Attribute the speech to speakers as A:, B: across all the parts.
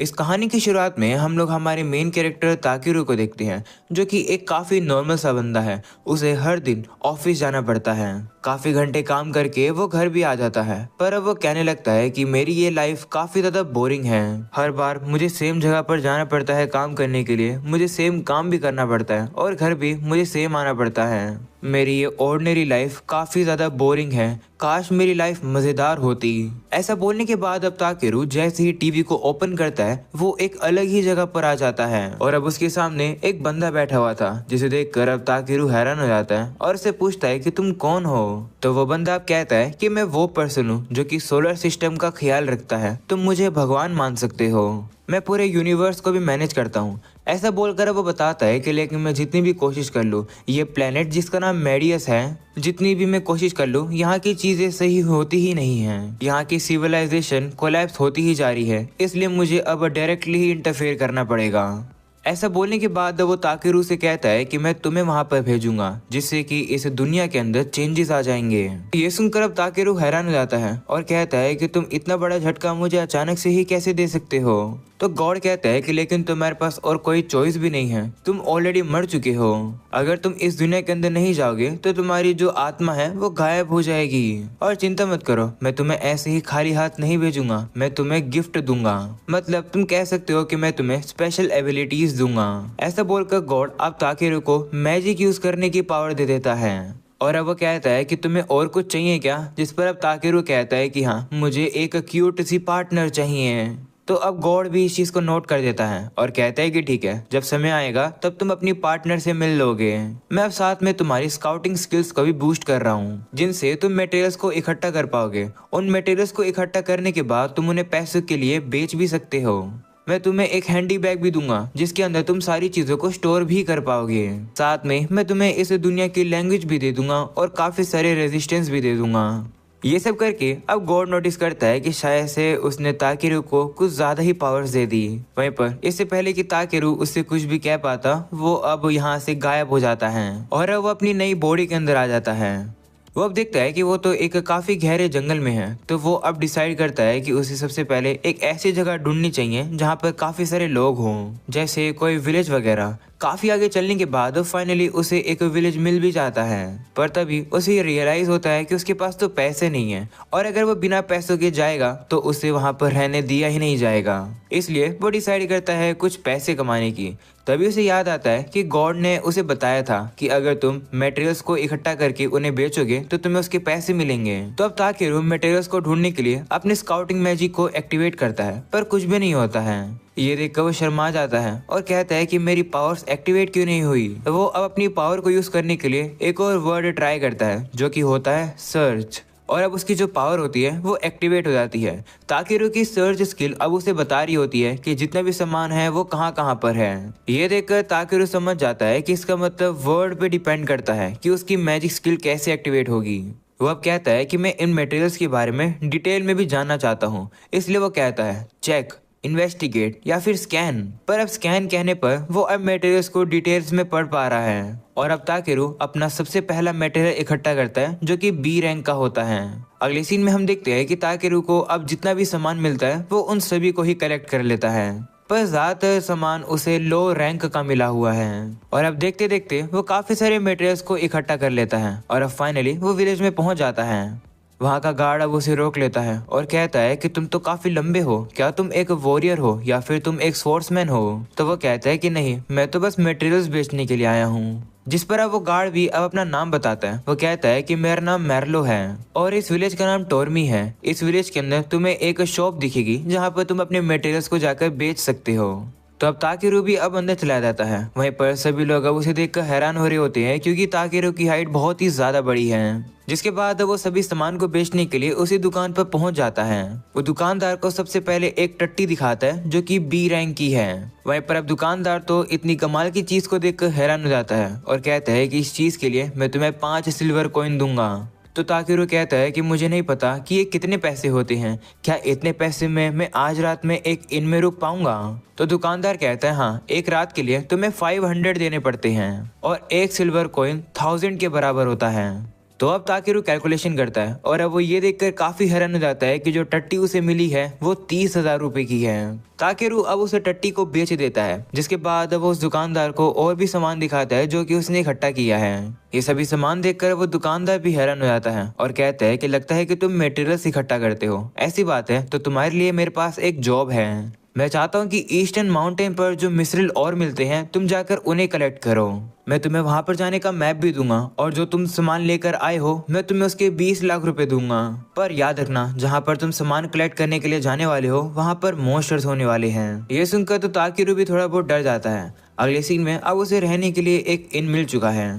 A: इस कहानी की शुरुआत में हम लोग हमारे मेन कैरेक्टर ताकेरू को देखते हैं, जो कि एक काफी नॉर्मल सा बंदा है। उसे हर दिन ऑफिस जाना पड़ता है। काफी घंटे काम करके वो घर भी आ जाता है, पर अब वो कहने लगता है कि मेरी ये लाइफ काफी ज्यादा बोरिंग है। हर बार मुझे सेम जगह पर जाना पड़ता है काम करने के लिए, मुझे सेम काम भी करना पड़ता है और घर भी मुझे सेम आना पड़ता है। मेरी ये ऑर्डिनरी लाइफ काफी ज्यादा बोरिंग है, काश मेरी लाइफ मजेदार होती। ऐसा बोलने के बाद अब ताकेरू जैसे ही टीवी को ओपन करता है, वो एक अलग ही जगह पर आ जाता है और अब उसके सामने एक बंदा बैठा हुआ था, जिसे देखकर अब ताकेरू हैरान हो जाता है और उससे पूछता है कि तुम कौन हो। तो वो बंदा अब कहता है कि मैं वो पर्सन हूँ जो कि सोलर सिस्टम का ख्याल रखता है, तुम मुझे भगवान मान सकते हो, मैं पूरे यूनिवर्स को भी मैनेज करता हूँ। ऐसा बोलकर वो बताता है कि लेकिन मैं जितनी भी कोशिश कर लूँ, ये प्लेनेट जिसका नाम मेडियस है, जितनी भी मैं कोशिश कर लूँ, यहाँ की चीजें सही होती ही नहीं हैं। यहाँ की सिविलाइजेशन कोलैप्स होती ही जा रही है, इसलिए मुझे अब डायरेक्टली ही इंटरफेयर करना पड़ेगा। ऐसा बोलने के बाद वो ताकेरू से कहता है कि मैं तुम्हें वहां पर भेजूंगा, जिससे कि इस दुनिया के अंदर चेंजेस आ जाएंगे। ये सुनकर अब ताकेरू हैरान हो जाता है और कहता है कि तुम इतना बड़ा झटका मुझे अचानक से ही कैसे दे सकते हो। तो गॉड कहता है कि लेकिन तुम्हारे पास और कोई चॉइस भी नहीं है, तुम ऑलरेडी मर चुके हो। अगर तुम इस दुनिया के अंदर नहीं जाओगे तो तुम्हारी जो आत्मा है वो गायब हो जाएगी। और चिंता मत करो, मैं तुम्हें ऐसे ही खाली हाथ नहीं भेजूंगा, मैं तुम्हें गिफ्ट दूंगा। मतलब तुम कह सकते हो कि मैं तुम्हें स्पेशल एबिलिटीज दूंगा। ऐसा बोलकर गॉड अब ताकेरू को मैजिक यूज करने की पावर दे देता है। और अब वो कहता है कि तुम्हें और कुछ चाहिए क्या, जिस पर अब ताकेरू कहता है कि हाँ, मुझे एक क्यूट सी पार्टनर चाहिए। तो अब गॉड भी इस चीज को नोट कर देता है और कहता है कि ठीक है, जब समय आएगा तब तुम अपनी पार्टनर से मिल लोगे। मैं अब साथ में तुम्हारी स्काउटिंग स्किल्स को भी बूस्ट कर रहा हूँ, जिनसे तुम मटेरियल्स को इकट्ठा कर पाओगे। उन मटेरियल्स को इकट्ठा करने के बाद तुम उन्हें पैसों के लिए बेच भी सकते हो। मैं तुम्हें एक हैंडी बैग भी दूंगा, जिसके अंदर तुम सारी चीजों को स्टोर भी कर पाओगे। साथ में मैं तुम्हें इस दुनिया की लैंग्वेज भी दे दूंगा और काफी सारे रेजिस्टेंस भी दे दूंगा। ये सब करके अब गॉड नोटिस करता है कि शायद से उसने ताकेरू को कुछ ज्यादा ही पावर्स दे दी। वहीं पर इससे पहले कि ताकेरू उससे कुछ भी कह पाता, वो अब यहाँ से गायब हो जाता है और अब वो अपनी नई बॉडी के अंदर आ जाता है। वो अब देखता है कि वो तो एक काफी गहरे जंगल में है, तो वो अब डिसाइड करता है कि उसे सबसे पहले एक ऐसी जगह ढूंढनी चाहिए जहाँ पर काफी सारे लोग हों, जैसे कोई विलेज वगैरह। काफी आगे चलने के बाद फाइनली उसे एक विलेज मिल भी जाता है, पर तभी उसे रियलाइज होता है कि उसके पास तो पैसे नहीं है और अगर वो बिना पैसों के जाएगा तो उसे वहां पर रहने दिया ही नहीं जाएगा। इसलिए वो डिसाइड करता है कुछ पैसे कमाने की। तभी उसे याद आता है कि गॉड ने उसे बताया था कि अगर तुम मटेरियल्स को इकट्ठा करके उन्हें बेचोगे तो तुम्हें उसके पैसे मिलेंगे। तो अब ताकेरू मटेरियल्स को ढूंढने के लिए अपने स्काउटिंग मैजिक को एक्टिवेट करता है, पर कुछ भी नहीं होता है। ये देखकर वो शर्मा जाता है और कहता है कि मेरी पावर्स एक्टिवेट क्यों नहीं हुई। वो अब अपनी पावर को यूज करने के लिए एक और वर्ड ट्राई करता है, जो कि होता है सर्च। और अब उसकी जो पावर होती है वो एक्टिवेट हो जाती है। ताकेरू की सर्च स्किल अब उसे बता रही होती है कि जितना भी सामान है वो कहाँ कहाँ पर है। ये देखकर ताकेरू समझ जाता है कि इसका मतलब वर्ड पे डिपेंड करता है कि उसकी मैजिक स्किल कैसे एक्टिवेट होगी। वो अब कहता है कि मैं इन मटेरियल्स के बारे में डिटेल में भी जानना चाहता हूँ, इसलिए वो कहता है चेक, इन्वेस्टिगेट या फिर स्कैन। पर अब स्कैन कहने पर वो अब मटेरियल्स को डिटेल्स में पढ़ पा रहा है और अब ताकेरू अपना सबसे पहला मटेरियल इकट्ठा करता है, जो कि बी रैंक का होता है। अगले सीन में हम देखते हैं कि ताकेरू को अब जितना भी सामान मिलता है वो उन सभी को ही कलेक्ट कर लेता है, पर ज्यादातर सामान उसे लो रैंक का मिला हुआ है। और अब देखते देखते वो काफी सारे मटेरियल्स को इकट्ठा कर लेता है और अब फाइनली वो विलेज में पहुंच जाता है। वहाँ का गार्ड अब उसे रोक लेता है और कहता है कि तुम तो काफी लंबे हो, क्या तुम एक वॉरियर हो या फिर तुम एक स्वॉर्ड्समैन हो। तो वो कहता है कि नहीं, मैं तो बस मटेरियल्स बेचने के लिए आया हूँ। जिस पर अब वो गार्ड भी अब अपना नाम बताता है। वो कहता है कि मेरा नाम मैर्लो है और इस विलेज का नाम टोर्मी है। इस विलेज के अंदर तुम्हें एक शॉप दिखेगी जहाँ पर तुम अपने मटेरियल्स को जाकर बेच सकते हो। तो अब ताकेरू भी अब अंदर चला जाता है। वहीं पर सभी लोग अब उसे देखकर हैरान हो रहे होते हैं, क्योंकि ताकेरू की हाइट बहुत ही ज्यादा बड़ी है। जिसके बाद वो सभी सामान को बेचने के लिए उसी दुकान पर पहुंच जाता है। वो दुकानदार को सबसे पहले एक टट्टी दिखाता है, जो कि बी रैंक की है। वहीं पर अब दुकानदार तो इतनी कमाल की चीज को देखकर हैरान हो जाता है और कहता है कि इस चीज के लिए मैं तुम्हें 5 सिल्वर कॉइन दूंगा। तो ताकेरू कहता है कि मुझे नहीं पता कि ये कितने पैसे होते हैं, क्या इतने पैसे में मैं आज रात में एक इन में रुक पाऊंगा। तो दुकानदार कहता है हाँ, एक रात के लिए तुम्हें 500 देने पड़ते हैं और एक सिल्वर कॉइन 1000 के बराबर होता है। तो अब ताकेरू कैलकुलेशन करता है और अब वो ये देखकर काफी हैरान हो जाता है कि जो टट्टी उसे मिली है वो 30,000 रुपए की है। ताकेरू अब उसे टट्टी को बेच देता है, जिसके बाद अब वो उस दुकानदार को और भी सामान दिखाता है जो कि उसने इकट्ठा किया है। ये सभी सामान देखकर वो दुकानदार भी हैरान हो जाता है और कहता है कि लगता है कि तुम मटेरियल्स इकट्ठा करते हो। ऐसी बात है तो तुम्हारे लिए मेरे पास एक जॉब है। मैं चाहता हूँ कि ईस्टर्न माउंटेन पर जो मिसरिल और मिलते हैं तुम जाकर उन्हें कलेक्ट करो। मैं तुम्हें वहां पर जाने का मैप भी दूंगा और जो तुम सामान लेकर आए हो मैं तुम्हें उसके 20 लाख रुपए दूंगा। पर याद रखना जहाँ पर तुम सामान कलेक्ट करने के लिए जाने वाले हो वहां पर मॉन्स्टर्स होने वाले हैं। ये सुनकर तो ताकेरू भी थोड़ा बहुत डर जाता है। अगले सीन में अब उसे रहने के लिए एक इन मिल चुका है।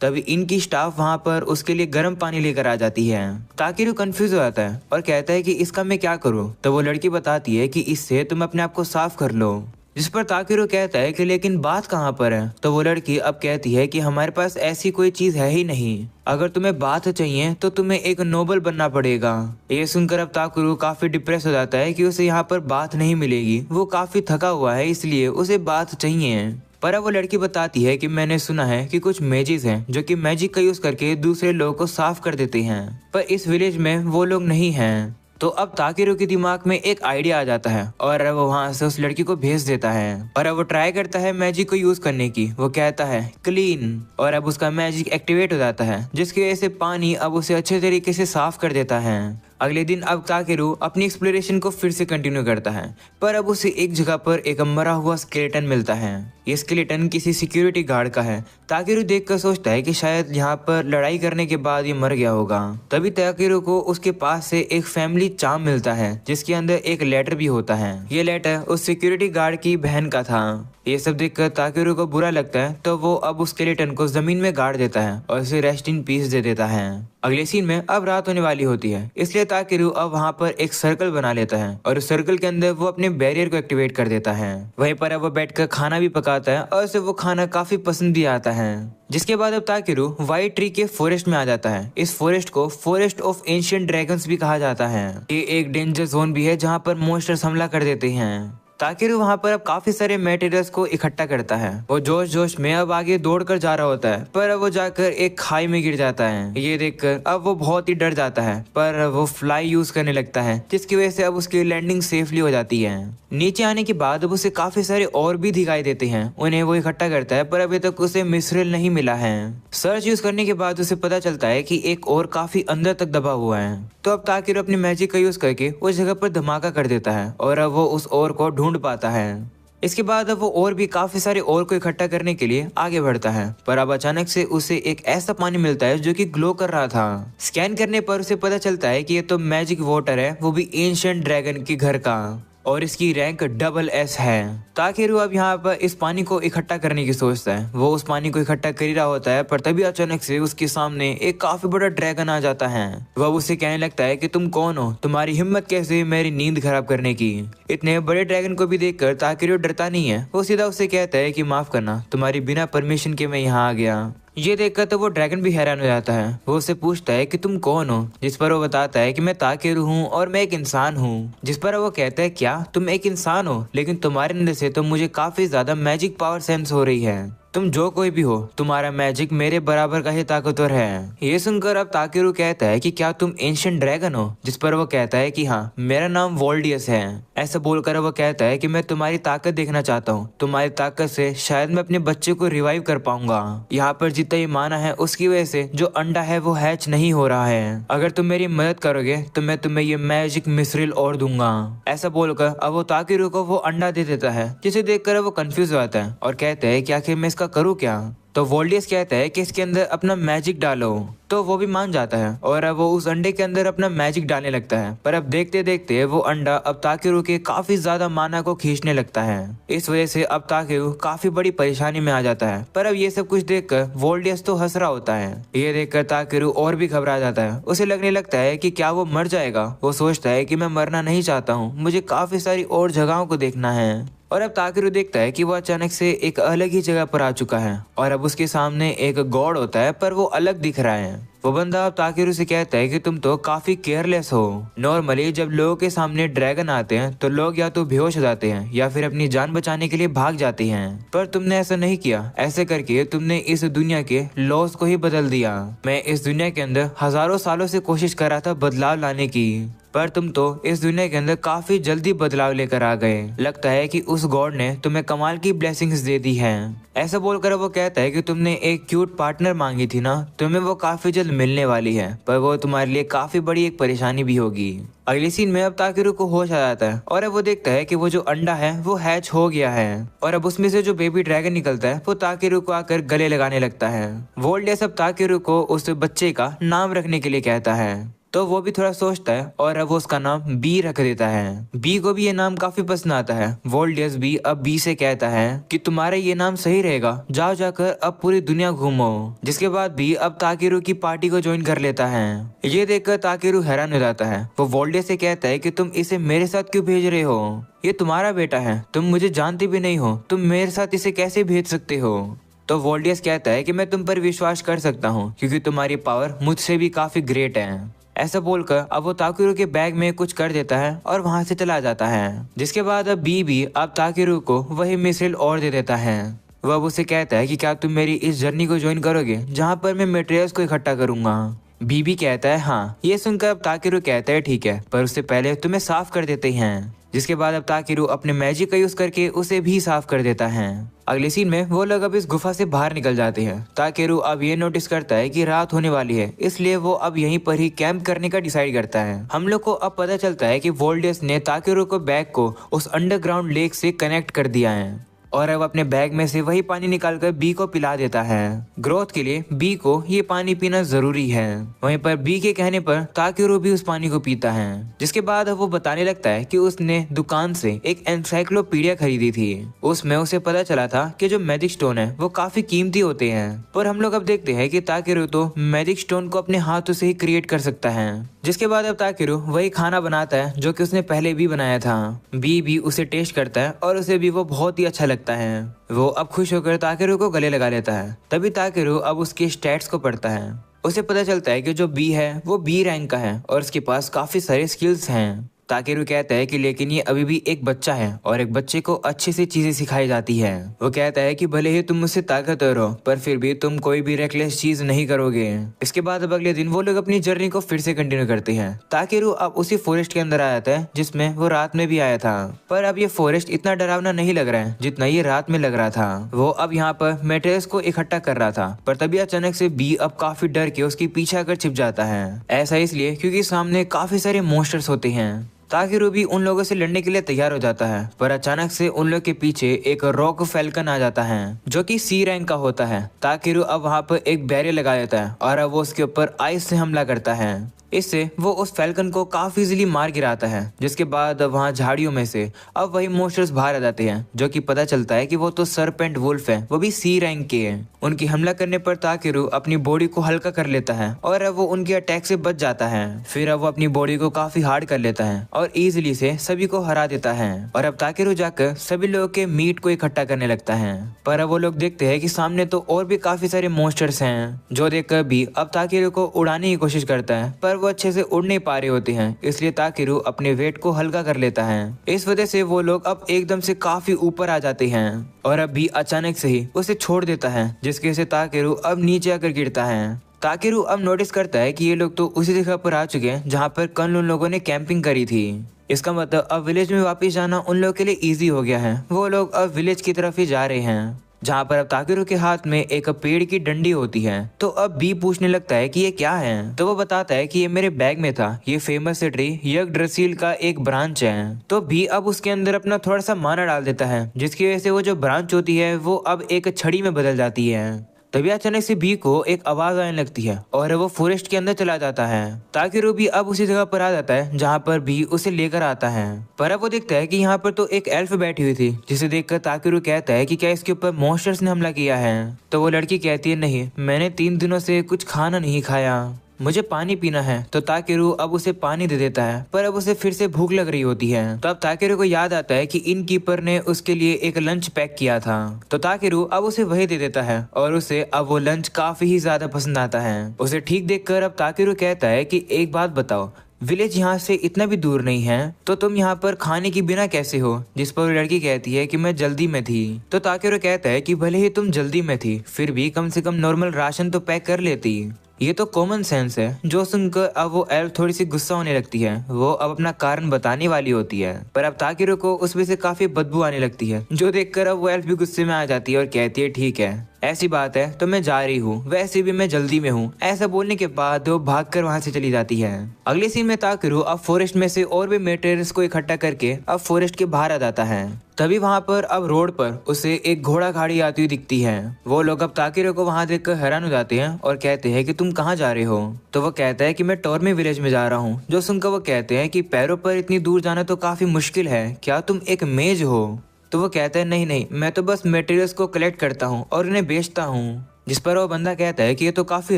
A: तभी इनकी स्टाफ वहां पर उसके लिए गर्म पानी लेकर आ जाती है। ताकेरू कंफ्यूज हो जाता है और कहता है कि इसका मैं क्या करूं। तो वो लड़की बताती है कि इससे तुम अपने आप को साफ कर लो। जिस पर ताकेरू कहता है कि लेकिन बात कहाँ पर है। तो वो लड़की अब कहती है कि हमारे पास ऐसी कोई चीज है ही नहीं। अगर तुम्हें बात चाहिए तो तुम्हें एक नोबल बनना पड़ेगा। ये सुनकर अब ताकेरू काफी डिप्रेस हो जाता है कि उसे यहाँ पर बात नहीं मिलेगी। वो काफी थका हुआ है इसलिए उसे बात चाहिए। पर अब वो लड़की बताती है कि मैंने सुना है कि कुछ मैजिक हैं जो कि मैजिक का यूज करके दूसरे लोगों को साफ कर देते हैं, पर इस विलेज में वो लोग नहीं हैं। तो अब ताकेरू के दिमाग में एक आइडिया आ जाता है और वो वहां से उस लड़की को भेज देता है और अब वो ट्राई करता है मैजिक को यूज करने की। वो कहता है क्लीन और अब उसका मैजिक एक्टिवेट हो जाता है, जिसकी वजह से पानी अब उसे अच्छे तरीके से साफ कर देता है। अगले दिन अब ताकेरू अपनी एक्सप्लोरेशन को फिर से कंटिन्यू करता है, पर अब उसे एक जगह पर एक मरा हुआ स्केलेटन मिलता है। ये स्केलेटन किसी सिक्योरिटी गार्ड का है। ताकेरू देखकर सोचता है कि शायद यहाँ पर लड़ाई करने के बाद ये मर गया होगा। तभी ताकेरू को उसके पास से एक फैमिली चार्म मिलता है जिसके अंदर एक लेटर भी होता है। ये लेटर उस सिक्योरिटी गार्ड की बहन का था। ये सब देखकर ताकेरू को बुरा लगता है तो वो अब उस स्केलेटन को जमीन में गाड़ देता है और उसे रेस्ट इन पीस दे देता है। अगले सीन में अब रात होने वाली होती है, इसलिए ताकेरू अब वहाँ पर एक सर्कल बना लेता है और उस सर्कल के अंदर वो अपने बैरियर को एक्टिवेट कर देता है। वहीं पर अब वो बैठकर खाना भी पकाता है और उसे वो खाना काफी पसंद भी आता है। जिसके बाद अब ताकेरू व्हाइट ट्री के फॉरेस्ट में आ जाता है। इस फॉरेस्ट को फॉरेस्ट ऑफ एंशिएंट ड्रैगन्स भी कहा जाता है। ये एक डेंजर जोन भी है जहाँ पर मॉन्स्टर्स हमला कर देते हैं। ताकेरू वहाँ पर अब काफी सारे मटेरियल्स को इकट्ठा करता है। वो जोश जोश में अब आगे दौड़कर जा रहा होता है, पर अब वो जाकर एक खाई में गिर जाता है। ये देखकर अब वो बहुत ही डर जाता है, पर वो फ्लाई यूज करने लगता है जिसकी वजह से अब उसकी लैंडिंग सेफली हो जाती है। नीचे आने के बाद अब उसे काफी सारे और भी दिखाई देते हैं, उन्हें वो इकट्ठा करता है, पर अभी तक उसे मिसरिल नहीं मिला है। सर्च यूज करने के बाद उसे पता चलता है कि एक और काफी अंदर तक दबा हुआ है। तो अब ताकेरू अपनी मैजिक का यूज करके उस जगह पर धमाका कर देता है और अब वो उस और को ढूंढ पाता है। इसके बाद अब वो और भी काफी सारे और को इकट्ठा करने के लिए आगे बढ़ता है, पर अब अचानक से उसे एक ऐसा पानी मिलता है जो कि ग्लो कर रहा था। स्कैन करने पर उसे पता चलता है कि ये तो मैजिक वाटर है, वो भी एंशिएंट ड्रैगन के घर का, और इसकी रैंक SS है। ताकेरू अब यहाँ पर इस पानी को इकट्ठा करने की सोचता है। वो उस पानी को इकट्ठा कर ही रहा होता है, पर तभी अचानक से उसके सामने एक काफी बड़ा ड्रैगन आ जाता है। वह उससे कहने लगता है कि तुम कौन हो, तुम्हारी हिम्मत कैसे हुई मेरी नींद खराब करने की। इतने बड़े ड्रैगन को भी देखकर ताकेरू डरता नहीं है। वो सीधा उससे कहता है कि माफ करना, तुम्हारी बिना परमिशन के मैं यहाँ आ गया। ये देखकर तो वो ड्रैगन भी हैरान हो जाता है। वो उससे पूछता है कि तुम कौन हो, जिस पर वो बताता है कि मैं ताकेरू हूँ और मैं एक इंसान हूँ। जिस पर वो कहता है क्या तुम एक इंसान हो, लेकिन तुम्हारे अंदर से तो मुझे काफी ज्यादा मैजिक पावर सेंस हो रही है। तुम जो कोई भी हो, तुम्हारा मैजिक मेरे बराबर का ही ताकतवर है। ये सुनकर अब ताकेरू कहता है कि क्या तुम एंशिएंट ड्रैगन हो, जिस पर वो कहता है कि हाँ मेरा नाम वोल्डियस है। ऐसा बोलकर वो कहता है कि मैं तुम्हारी ताकत देखना चाहता हूँ, तुम्हारी ताकत से शायद मैं अपने बच्चे को रिवाइव कर पाऊंगा। यहाँ पर जितना ही माना है उसकी वजह से जो अंडा है वो हैच नहीं हो रहा है। अगर तुम मेरी मदद करोगे तो मैं तुम्हें ये मैजिक मिसरिल और दूंगा। ऐसा बोलकर अब वो ताकेरू को वो अंडा दे देता है, जिसे देखकर वो कंफ्यूज हो जाता है और कहता है कि आखिर मैं इसका करूँ क्या। तो वोल्डियस कहता है कि इसके अंदर अपना मैजिक डालो। तो वो भी मान जाता है और अब वो उस अंडे के अंदर अपना मैजिक डालने लगता है, पर अब देखते देखते वो अंडा अब ताकेरू के काफी ज्यादा माना को खींचने लगता है। इस वजह से अब ताकेरू काफी बड़ी परेशानी में आ जाता है। पर अब ये सब कुछ देखकर वोल्डियस तो हंस रहा होता है। ये देखकर ताकेरू और भी घबरा जाता है। उसे लगने लगता है कि क्या वो मर जाएगा। वो सोचता है कि मैं मरना नहीं चाहता हूँ, मुझे काफी सारी और जगहों को देखना है। और अब ताकेरू देखता है कि वो अचानक से एक अलग ही जगह पर आ चुका है और अब उसके सामने एक गॉड होता है, पर वो अलग दिख रहा है। वो बंदा अब ताकेरू से कहता है कि तुम तो काफी केयरलेस हो। नॉर्मली जब लोगों के सामने ड्रैगन आते हैं तो लोग या तो बेहोश हो जाते हैं या फिर अपनी जान बचाने के लिए भाग जाते हैं, पर तुमने ऐसा नहीं किया। ऐसे करके तुमने इस दुनिया के लॉस को ही बदल दिया। मैं इस दुनिया के अंदर हजारों सालों से कोशिश कर रहा था बदलाव लाने की, पर तुम तो इस दुनिया के अंदर काफी जल्दी बदलाव लेकर आ गए। लगता है कि उस गॉड ने तुम्हें कमाल की ब्लेसिंग्स दे दी है। ऐसा बोलकर वो कहता है कि तुमने एक क्यूट पार्टनर मांगी थी ना, तुम्हें वो काफी जल्द मिलने वाली है, पर वो तुम्हारे लिए काफी बड़ी एक परेशानी भी होगी। अगले सीन में अब ताकेरू को होश आ जाता है और अब वो देखता है कि वो जो अंडा है वो हैच हो गया है और अब उसमें से जो बेबी ड्रैगन निकलता है वो ताकेरू को आकर गले लगाने लगता है। वोल्डेस अब ताकेरू को उस बच्चे का नाम रखने के लिए कहता है, तो वो भी थोड़ा सोचता है और अब वो उसका नाम बी रख देता है। बी को भी ये नाम काफी पसंद आता है। वोल्डेस भी अब बी से कहता है कि तुम्हारा ये नाम सही रहेगा, जाओ जाकर अब पूरी दुनिया घूमो। जिसके बाद बी अब ताकेरू की पार्टी को ज्वाइन कर लेता है। ये देखकर ताकेरू हैरान हो जाता है। वो वोल्डेस से कहता है कि तुम इसे मेरे साथ क्यों भेज रहे हो, ये तुम्हारा बेटा है, तुम मुझे जानते भी नहीं हो, तुम मेरे साथ इसे कैसे भेज सकते हो। तो वोल्डेस कहता है कि मैं तुम पर विश्वास कर सकता हूँ क्योंकि तुम्हारी पावर मुझसे भी काफी ग्रेट है। ऐसा बोलकर अब वो ताकेरू के बैग में कुछ कर देता है और वहां से चला जाता है। जिसके बाद अब बी भी अब ताकेरू को वही मिसाइल और दे देता है। वह अब उसे कहता है कि क्या तुम मेरी इस जर्नी को ज्वाइन करोगे जहाँ पर मैं मटेरियल्स को इकट्ठा करूंगा। बी कहता है हाँ। ये सुनकर अब ताकेरू कहता है ठीक है, पर उससे पहले तुम्हें साफ कर देते हैं। जिसके बाद अब ताकेरू अपने मैजिक का यूज करके उसे भी साफ कर देता है। अगले सीन में वो लोग अब इस गुफा से बाहर निकल जाते हैं। ताकेरू अब ये नोटिस करता है कि रात होने वाली है, इसलिए वो अब यहीं पर ही कैंप करने का डिसाइड करता है। हम लोग को अब पता चलता है कि वोल्डेस ने ताकेरू को बैग को उस अंडरग्राउंड लेक से कनेक्ट कर दिया है और अब अपने बैग में से वही पानी निकालकर बी को पिला देता है। ग्रोथ के लिए बी को ये पानी पीना जरूरी है। वहीं पर बी के कहने पर ताकेरू भी उस पानी को पीता है। जिसके बाद वो बताने लगता है कि उसने दुकान से एक एनसाइक्लोपीडिया खरीदी थी। उसमें उसे पता चला था कि जो मैजिक स्टोन है वो काफी कीमती होते हैं, पर हम लोग अब देखते हैं कि ताकेरू तो मैजिक स्टोन को अपने हाथों से ही क्रिएट कर सकता है। जिसके बाद अब ताकेरू वही खाना बनाता है जो कि उसने पहले भी बनाया था। बी भी उसे टेस्ट करता है और उसे भी वो बहुत ही अच्छा लगता है। वो अब खुश होकर ताकेरू को गले लगा लेता है। तभी ताकेरू अब उसके स्टैट्स को पढ़ता है। उसे पता चलता है कि जो बी है वो बी रैंक का है और उसके पास काफी सारे स्किल्स हैं। ताकेरू कहता है कि लेकिन ये अभी भी एक बच्चा है और एक बच्चे को अच्छे से चीजें सिखाई जाती है। वो कहता है कि भले ही तुम मुझसे ताकतवर हो, पर फिर भी तुम कोई भी रेकलेस चीज नहीं करोगे। इसके बाद अब अगले दिन वो लोग अपनी जर्नी को फिर से कंटिन्यू करते हैं। ताकेरू अब उसी फॉरेस्ट के अंदर आ जाता है जिसमें वो रात में भी आया था, पर अब ये फॉरेस्ट इतना डरावना नहीं लग रहा है जितना ये रात में लग रहा था। वो अब यहाँ पर मटेरियल्स को इकट्ठा कर रहा था, पर तभी अचानक से बी अब काफी डर के उसके पीछे आकर छिप जाता है। ऐसा इसलिए क्योंकि सामने काफी सारे मॉन्स्टर्स होते हैं। ताकेरू भी उन लोगों से लड़ने के लिए तैयार हो जाता है, पर अचानक से उन लोग के पीछे एक रॉक फैल्कन आ जाता है जो कि सी रैंक का होता है। ताकेरू अब वहाँ पर एक बैरियर लगा देता है और अब वो उसके ऊपर आइस से हमला करता है। इससे वो उस फैल्कन को काफी इजीली मार गिराता है। जिसके बाद वहाँ झाड़ियों में से अब वही मॉन्स्टर्स बाहर आ जाते हैं जो कि पता चलता है कि वो तो सरपेंट वुल्फ है, वो भी सी रैंक के हैं। उनकी हमला करने पर ताकेरू अपनी बॉडी को हल्का कर लेता है और अब वो उनके अटैक से बच जाता है। फिर अब वो अपनी बॉडी को काफी हार्ड कर लेता है और इजीली से सभी को हरा देता है। और अब ताकेरू जाकर सभी लोगों के मीट को इकट्ठा करने लगता है, पर अब वो लोग देखते हैं कि सामने तो और भी काफी सारे मॉन्स्टर्स हैं। जो देखकर भी अब ताकेरू को उड़ाने की कोशिश करता है, पर वो अच्छे से उड़ नहीं पा रहे होते हैं, इसलिए ताकेरू अपने वेट को हल्का कर लेता है। इस वजह से वो लोग अब एकदम से काफी ऊपर आ जाते हैं और अब भी अचानक से ही उसे छोड़ देता है, जिसकी वजह से ताकेरू अब नीचे आकर गिरता है। ताकेरू अब नोटिस करता है कि ये लोग तो उसी जगह पर आ चुके हैं जहाँ पर कल उन लोगों ने कैंपिंग करी थी। इसका मतलब अब विलेज में वापस जाना उन लोगों के लिए इजी हो गया है। वो लोग अब विलेज की तरफ ही जा रहे हैं, जहाँ पर अब ताकेरू के हाथ में एक पेड़ की डंडी होती है। तो अब बी पूछने लगता है कि ये क्या है, तो वो बताता है कि ये मेरे बैग में था, ये फेमस ट्री यग्drasil का एक ब्रांच है। तो बी अब उसके अंदर अपना थोड़ा सा माना डाल देता है, जिसकी वजह से वो जो ब्रांच होती है वो अब एक छड़ी में बदल जाती है। तभी अचानक से बी को एक आवाज आने लगती है और वो फॉरेस्ट के अंदर चला जाता है। ताकेरू भी अब उसी जगह पर आ जाता है जहाँ पर बी उसे लेकर आता है, पर अब वो देखता है कि यहाँ पर तो एक एल्फ बैठी हुई थी, जिसे देखकर ताकेरू कहता है कि क्या इसके ऊपर मॉन्स्टर्स ने हमला किया है। तो वो लड़की कहती है नहीं, मैंने 3 दिनों से कुछ खाना नहीं खाया, मुझे पानी पीना है। तो ताकेरू अब उसे पानी दे देता है, पर अब उसे फिर से भूख लग रही होती है। तो अब ताकेरू को याद आता है कि इन कीपर ने उसके लिए एक लंच पैक किया था। तो ताकेरू अब उसे वही दे देता है और उसे अब वो लंच काफी ही ज्यादा पसंद आता है। उसे ठीक देखकर अब ताकेरू कहता है कि एक बात बताओ, विलेज यहाँ से इतना भी दूर नहीं है, तो तुम यहाँ पर खाने की बिना कैसे हो? जिस पर वो लड़की कहती है कि मैं जल्दी में थी। तो ताकेरू कहता है कि भले ही तुम जल्दी में थी, फिर भी कम से कम नॉर्मल राशन तो पैक कर लेती। ये तो कॉमन सेंस है। जो सुनकर अब वो एल्फ थोड़ी सी गुस्सा होने लगती है। वो अब अपना कारण बताने वाली होती है, पर अब ताकेरू को उसमें से काफी बदबू आने लगती है, जो देखकर अब वो एल्फ भी गुस्से में आ जाती है और कहती है ठीक है, ऐसी बात है तो मैं जा रही हूँ, वैसे भी मैं जल्दी में हूँ। ऐसा बोलने के बाद वो भागकर वहाँ से चली जाती है। अगले सीन में ताकेरू अब फॉरेस्ट में से और भी मटेरियल्स को इकट्ठा करके अब फॉरेस्ट के बाहर आ जाता है। तभी वहाँ पर अब रोड पर उसे एक घोड़ा गाड़ी आती हुई दिखती है। वो लोग अब ताकेरू को वहाँ देखकर हैरान हो जाते हैं और कहते हैं कि तुम कहाँ जा रहे हो? तो वो कहता है कि मैं टॉर्मी विलेज में जा रहा हूँ। जो सुनकर वो कहते हैं कि पैरों पर इतनी दूर जाना तो काफी मुश्किल है, क्या तुम एक मेज हो? तो वो कहता है नहीं नहीं, मैं तो बस मटेरियल्स को कलेक्ट करता हूँ और उन्हें बेचता हूँ। जिस पर वो बंदा कहता है कि ये तो काफी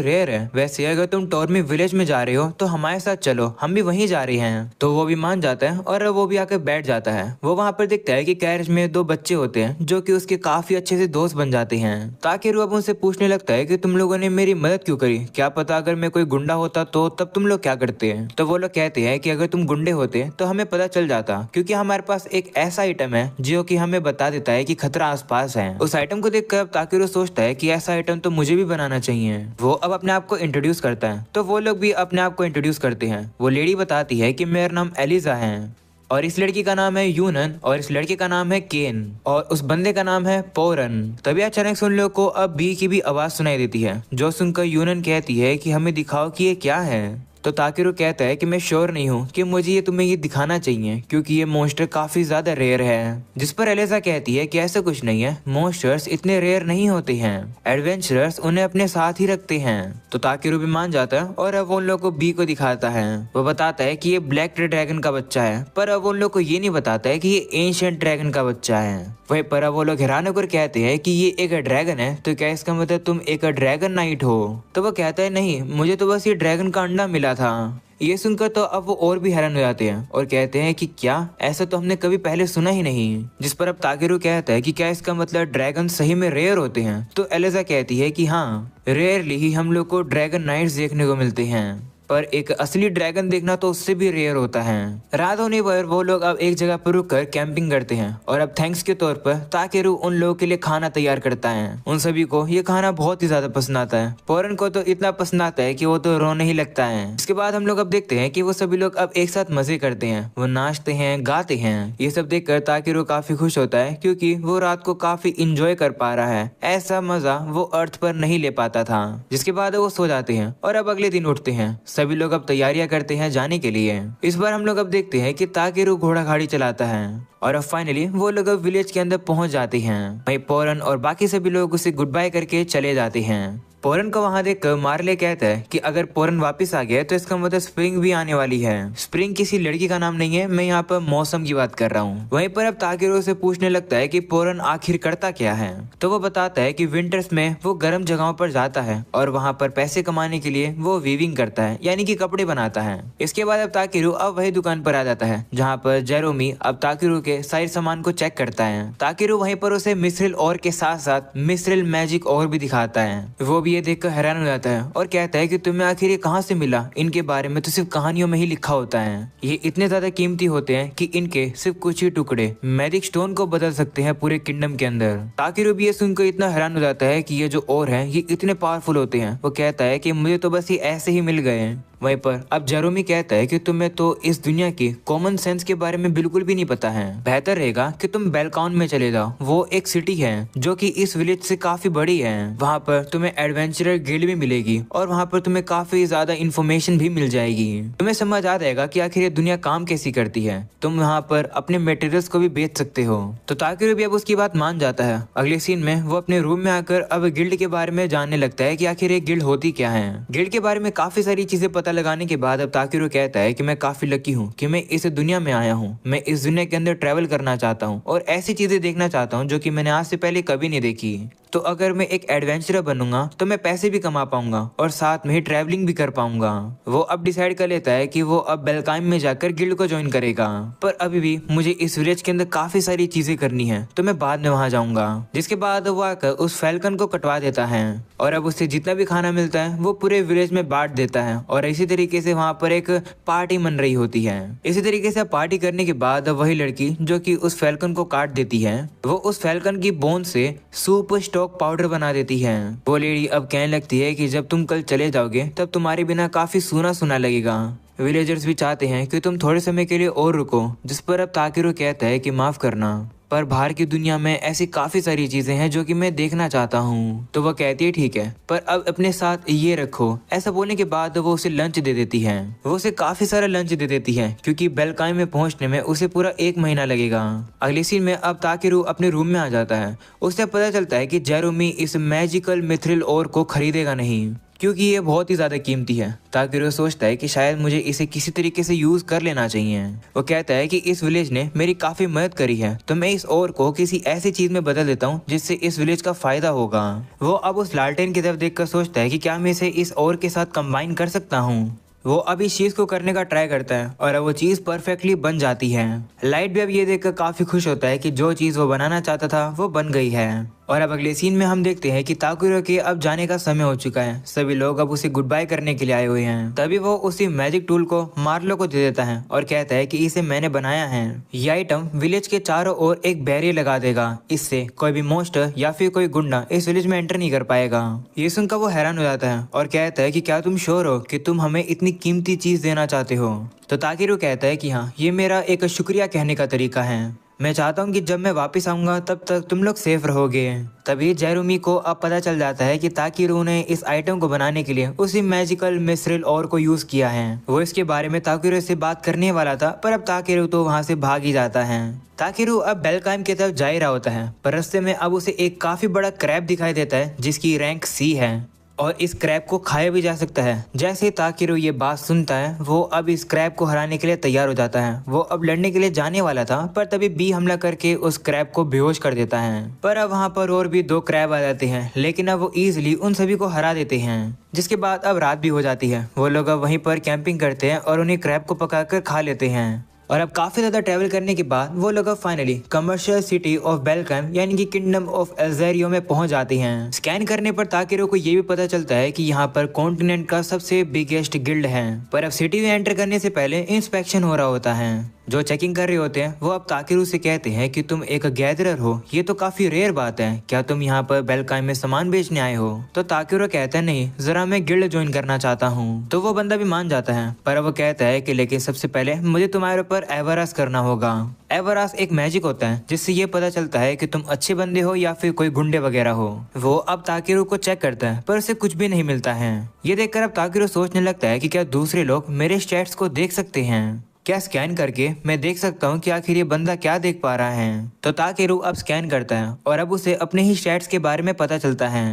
A: रेयर है, वैसे अगर तुम टॉर्मी विलेज में जा रहे हो तो हमारे साथ चलो, हम भी वहीं जा रहे हैं। तो वो भी मान जाता है और वो भी आकर बैठ जाता है। वो वहाँ पर देखता है कि कैरेज में दो बच्चे होते हैं जो कि उसके काफी अच्छे से दोस्त बन जाते हैं। ताकेरू अब उनसे पूछने लगता है कि तुम लोगों ने मेरी मदद क्यों करी? क्या पता अगर मैं कोई गुंडा होता तो तब तुम लोग क्या करते हैं? तो वो लोग कहते हैं कि अगर तुम गुंडे होते तो हमें पता चल जाता, क्योंकि हमारे पास एक ऐसा आइटम है जो कि हमें बता देता है कि खतरा आसपास है। उस आइटम को देखकर ताकेरू सोचता है कि ऐसा आइटम तो मुझे भी बनाना चाहिए। वो अब अपने आप को इंट्रोड्यूस करता है, तो वो लोग भी अपने आप को इंट्रोड्यूस करते हैं। वो लेडी बताती है कि मेरा नाम एलिजा है और इस लड़की का नाम है यूनन और इस लड़के का नाम है केन और उस बंदे का नाम है पोरन। तभी अचानक से उन लोगों को अब बी की भी आवाज सुनाई देती है। जो सुनकर यूनन कहती है कि हमें दिखाओ कि ये क्या है। तो ताकेरू कहता है कि मैं श्योर नहीं हूँ कि मुझे ये तुम्हें ये दिखाना चाहिए, क्योंकि ये मॉन्स्टर काफी ज्यादा रेयर है। जिस पर एलिजा कहती है कि ऐसा कुछ नहीं है, मॉन्स्टर्स इतने रेयर नहीं होते हैं, एडवेंचरर्स उन्हें अपने साथ ही रखते हैं। तो ताकेरू भी मान जाता है और अब उन लोग को बी को दिखाता है। वो बताता है कि ये ब्लैक ड्रैगन का बच्चा है, पर अब उन लोग को ये नहीं बताता है कि ये एंशिएंट ड्रैगन का बच्चा है। वहीं पर अब वो लोग हैरान होकर कहते हैं कि ये एक ड्रैगन है, तो क्या इसका मतलब तुम एक ड्रैगन नाइट हो? तो वो कहता है नहीं, मुझे तो बस ये ड्रैगन का अंडा मिला था। ये सुनकर तो अब वो और भी हैरान हो जाते हैं और कहते हैं कि क्या, ऐसा तो हमने कभी पहले सुना ही नहीं। जिस पर अब ताकेरू कहता है कि क्या इसका मतलब ड्रैगन सही में रेयर होते हैं? तो एलिजा कहती है कि हाँ, रेयरली ही हम लोग को ड्रैगन नाइट्स देखने को मिलते हैं, पर एक असली ड्रैगन देखना तो उससे भी रेयर होता है। रात होने पर वो लोग अब एक जगह पर रुककर कैंपिंग करते हैं और अब थैंक्स के तौर पर ताकेरू उन लोगों के लिए खाना तैयार करता है। उन सभी को ये खाना बहुत ही ज्यादा पसंद आता है। पोरन को तो इतना पसंद आता है कि वो तो रोने ही लगता है। इसके बाद हम लोग अब देखते हैं कि वो सभी लोग अब एक साथ मजे करते हैं, वो नाचते हैं, गाते हैं। ये सब देखकर ताकेरू काफी खुश होता है, क्योंकि वो रात को काफी इंजॉय कर पा रहा है। ऐसा मजा वो अर्थ पर नहीं ले पाता था। जिसके बाद वो सो जाते हैं और अब अगले दिन उठते हैं। सभी लोग अब तैयारियां करते हैं जाने के लिए। इस बार हम लोग अब देखते हैं कि ताकेरू घोड़ा गाड़ी चलाता है और अब फाइनली वो लोग अब विलेज के अंदर पहुंच जाते हैं। वहीं पोरन और बाकी सभी लोग उसे गुड बाय करके चले जाते हैं। पोरन को वहां देखकर मार्ले कहता है कि अगर पोरन वापस आ गया तो इसका मतलब स्प्रिंग भी आने वाली है। स्प्रिंग किसी लड़की का नाम नहीं है, मैं यहाँ पर मौसम की बात कर रहा हूँ। वहीं पर अब ताकेरू से पूछने लगता है कि पोरन आखिर करता क्या है। तो वो बताता है कि विंटर्स में वो गर्म जगहों पर जाता है और वहाँ पर पैसे कमाने के लिए वो वीविंग करता है, यानी कि कपड़े बनाता है। इसके बाद अब ताकेरू अब वही दुकान पर आ जाता है जहाँ पर जेरोमी अब ताकेरू के सारे सामान को चेक करता है। ताकेरू वहीं पर उसे मिस्रिल और के साथ साथ मिस्रिल मैजिक और भी दिखाता है। वो भी ये देखकर हैरान हो जाता है और कहता है कि तुम्हें आखिर ये कहाँ से मिला? इनके बारे में तो सिर्फ कहानियों में ही लिखा होता है। ये इतने ज्यादा कीमती होते हैं कि इनके सिर्फ कुछ ही टुकड़े मैजिक स्टोन को बदल सकते हैं पूरे किंगडम के अंदर। ताकेरू भी ये सुनकर इतना हैरान हो जाता है कि ये जो और हैं ये इतने पावरफुल होते हैं। वो कहता है कि मुझे तो बस ये ऐसे ही मिल गए हैं। वहीं पर अब जेरोमी कहता है कि तुम्हें तो इस दुनिया की कॉमन सेंस के बारे में बिल्कुल भी नहीं पता है। बेहतर रहेगा कि तुम बेलकाउन में चले जाओ। वो एक सिटी है जो कि इस विलेज से काफी बड़ी है। वहाँ पर तुम्हें एडवेंचरर गिल्ड भी मिलेगी और वहाँ पर तुम्हें काफी ज्यादा इन्फॉर्मेशन भी मिल जाएगी। तुम्हें समझ आ जाएगा कि आखिर ये दुनिया काम कैसी करती है। तुम वहाँ पर अपने मटेरियल्स को भी बेच सकते हो। तो ताकेरू भी अब उसकी बात मान जाता है। अगले सीन में वो अपने रूम में आकर अब गिल्ड के बारे में जानने लगता है कि आखिर एक गिल्ड होती क्या है। गिल्ड के बारे में काफी सारी चीजें पता लगाने के बाद अब ताकेरू कहता है कि मैं काफी लकी हूँ कि मैं इस दुनिया में आया हूँ। मैं इस दुनिया के अंदर ट्रैवल करना चाहता हूँ और ऐसी चीजें देखना चाहता हूँ जो कि मैंने आज से पहले कभी नहीं देखी। तो अगर मैं एक एडवेंचरर बनूंगा तो मैं पैसे भी कमा पाऊंगा और साथ में ही ट्रैवलिंग भी कर पाऊंगा। वो अब डिसाइड कर लेता है कि वो अब बेलकाइम में जाकर गिल्ड को ज्वाइन करेगा, पर अभी भी मुझे इस विलेज के अंदर काफी सारी चीजें करनी है तो मैं बाद में वहां जाऊंगा। जिसके बाद वो आकर उस फैल्कन को कटवा देता है और अब उससे जितना भी खाना मिलता है वो पूरे विलेज में बांट देता है और इसी तरीके से वहां पर एक पार्टी मन रही होती है। इसी तरीके से पार्टी करने के बाद वही लड़की जो कि उस फैल्कन को काट देती है वो उस फैल्कन की बोन से सूप स्टॉक पाउडर बना देती है। वो लेडी अब कहने लगती है कि जब तुम कल चले जाओगे तब तुम्हारे बिना काफी सूना सूना लगेगा। विलेजर्स भी चाहते हैं कि तुम थोड़े समय के लिए और रुको, जिस पर अब ताकेरू कहता है कि माफ करना, पर बाहर की दुनिया में ऐसी काफी सारी चीजें हैं जो कि मैं देखना चाहता हूँ। तो वह कहती है ठीक है, पर अब अपने साथ ये रखो। ऐसा बोलने के बाद वो उसे लंच दे देती है। वो उसे काफी सारा लंच दे देती है क्योंकि बेलकाइम में पहुंचने में उसे पूरा 1 महीना लगेगा। अगले सीन में अब ताकेरू अपने रूम में आ जाता है। उसे पता चलता है कि जेरोमी इस मैजिकल मिथ्रिल ओर को खरीदेगा नहीं क्योंकि ये बहुत ही ज्यादा कीमती है। ताकेरू सोचता है कि शायद मुझे इसे किसी तरीके से यूज कर लेना चाहिए। वो कहता है कि इस विलेज ने मेरी काफी मदद करी है तो मैं इस ओर को किसी ऐसी चीज में बदल देता हूँ जिससे इस विलेज का फायदा होगा। वो अब उस लालटेन की तरफ देखकर सोचता है कि क्या मैं इसे इस ओर के साथ कंबाइन कर सकता हूँ। वो अब इस चीज को करने का ट्राई करता है और अब वो चीज परफेक्टली बन जाती है। लाइट भी अब ये देखकर काफी खुश होता है कि जो चीज वो बनाना चाहता था वो बन गई है। और अब अगले सीन में हम देखते हैं कि ताकेरू के अब जाने का समय हो चुका है। सभी लोग अब उसे गुड बाय करने के लिए आए हुए हैं। तभी वो उसी मैजिक टूल को मार्लो को दे देता है और कहता है कि इसे मैंने बनाया है। ये आइटम विलेज के चारों ओर एक बैरियर लगा देगा। इससे कोई भी मॉन्स्टर या फिर कोई गुंडा इस विलेज में एंटर नहीं कर पाएगा। ये सुनकर वो हैरान हो जाता है और कहता है कि क्या तुम श्योर हो कि तुम हमें इतनी कीमती चीज देना चाहते हो। तो ताकेरू कहता है कि हाँ, ये मेरा एक शुक्रिया कहने का तरीका है। मैं चाहता हूँ कि जब मैं वापस आऊंगा तब तक तुम लोग सेफ रहोगे। तभी जेरोमी को अब पता चल जाता है कि ताकेरू ने इस आइटम को बनाने के लिए उसी मैजिकल मिथ्रिल ओर को यूज किया है। वो इसके बारे में ताकेरू से बात करने वाला था पर अब ताकेरू तो वहाँ से भाग ही जाता है। ताकेरू अब बेलकाइम की तरफ जा ही रहा होता है पर रास्ते में अब उसे एक काफी बड़ा क्रैब दिखाई देता है जिसकी रैंक C है और इस क्रैब को खाया भी जा सकता है। जैसे ताकेरू ये बात सुनता है वो अब इस क्रैब को हराने के लिए तैयार हो जाता है। वो अब लड़ने के लिए जाने वाला था पर तभी बी हमला करके उस क्रैब को बेहोश कर देता है। पर अब वहाँ पर और भी 2 क्रैब आ जाते हैं लेकिन अब वो इजिली उन सभी को हरा देते हैं। जिसके बाद अब रात भी हो जाती है। वो लोग अब वहीं पर कैंपिंग करते हैं और उन्हें क्रैब को पकाकर खा लेते हैं। और अब काफी ज्यादा ट्रैवल करने के बाद वो लोग अब फाइनली कमर्शियल सिटी ऑफ बेलकाइम यानी कि किंगडम ऑफ एल्जेरियो में पहुंच जाते हैं। स्कैन करने पर ताकेरू को ये भी पता चलता है कि यहाँ पर कॉन्टिनेंट का सबसे बिगेस्ट गिल्ड है। पर अब सिटी में एंटर करने से पहले इंस्पेक्शन हो रहा होता है। जो चेकिंग कर रहे होते हैं वो अब ताकेरू से कहते हैं कि तुम एक गैदरर हो, ये तो काफी रेयर बात है, क्या तुम यहाँ पर बेलकाइम में सामान बेचने आए हो। तो ताकेरू कहता है नहीं, जरा मैं गिल्ड ज्वाइन करना चाहता हूँ। तो वो बंदा भी मान जाता है पर वो कहता है कि लेकिन सबसे पहले मुझे तुम्हारे ऊपर एवरास करना होगा। एवरास एक मैजिक होता है जिससे ये पता चलता है कि तुम अच्छे बंदे हो या फिर कोई गुंडे वगैरह हो। वो अब ताकेरू को चेक करता है पर उसे कुछ भी नहीं मिलता है। ये देखकर अब ताकेरू सोचने लगता है कि क्या दूसरे लोग मेरे स्टैट्स को देख सकते हैं, क्या स्कैन करके मैं देख सकता हूँ कि आखिर ये बंदा क्या देख पा रहा है। तो ताकेरू अब स्कैन करता है और अब उसे अपने ही स्टैट्स के बारे में पता चलता है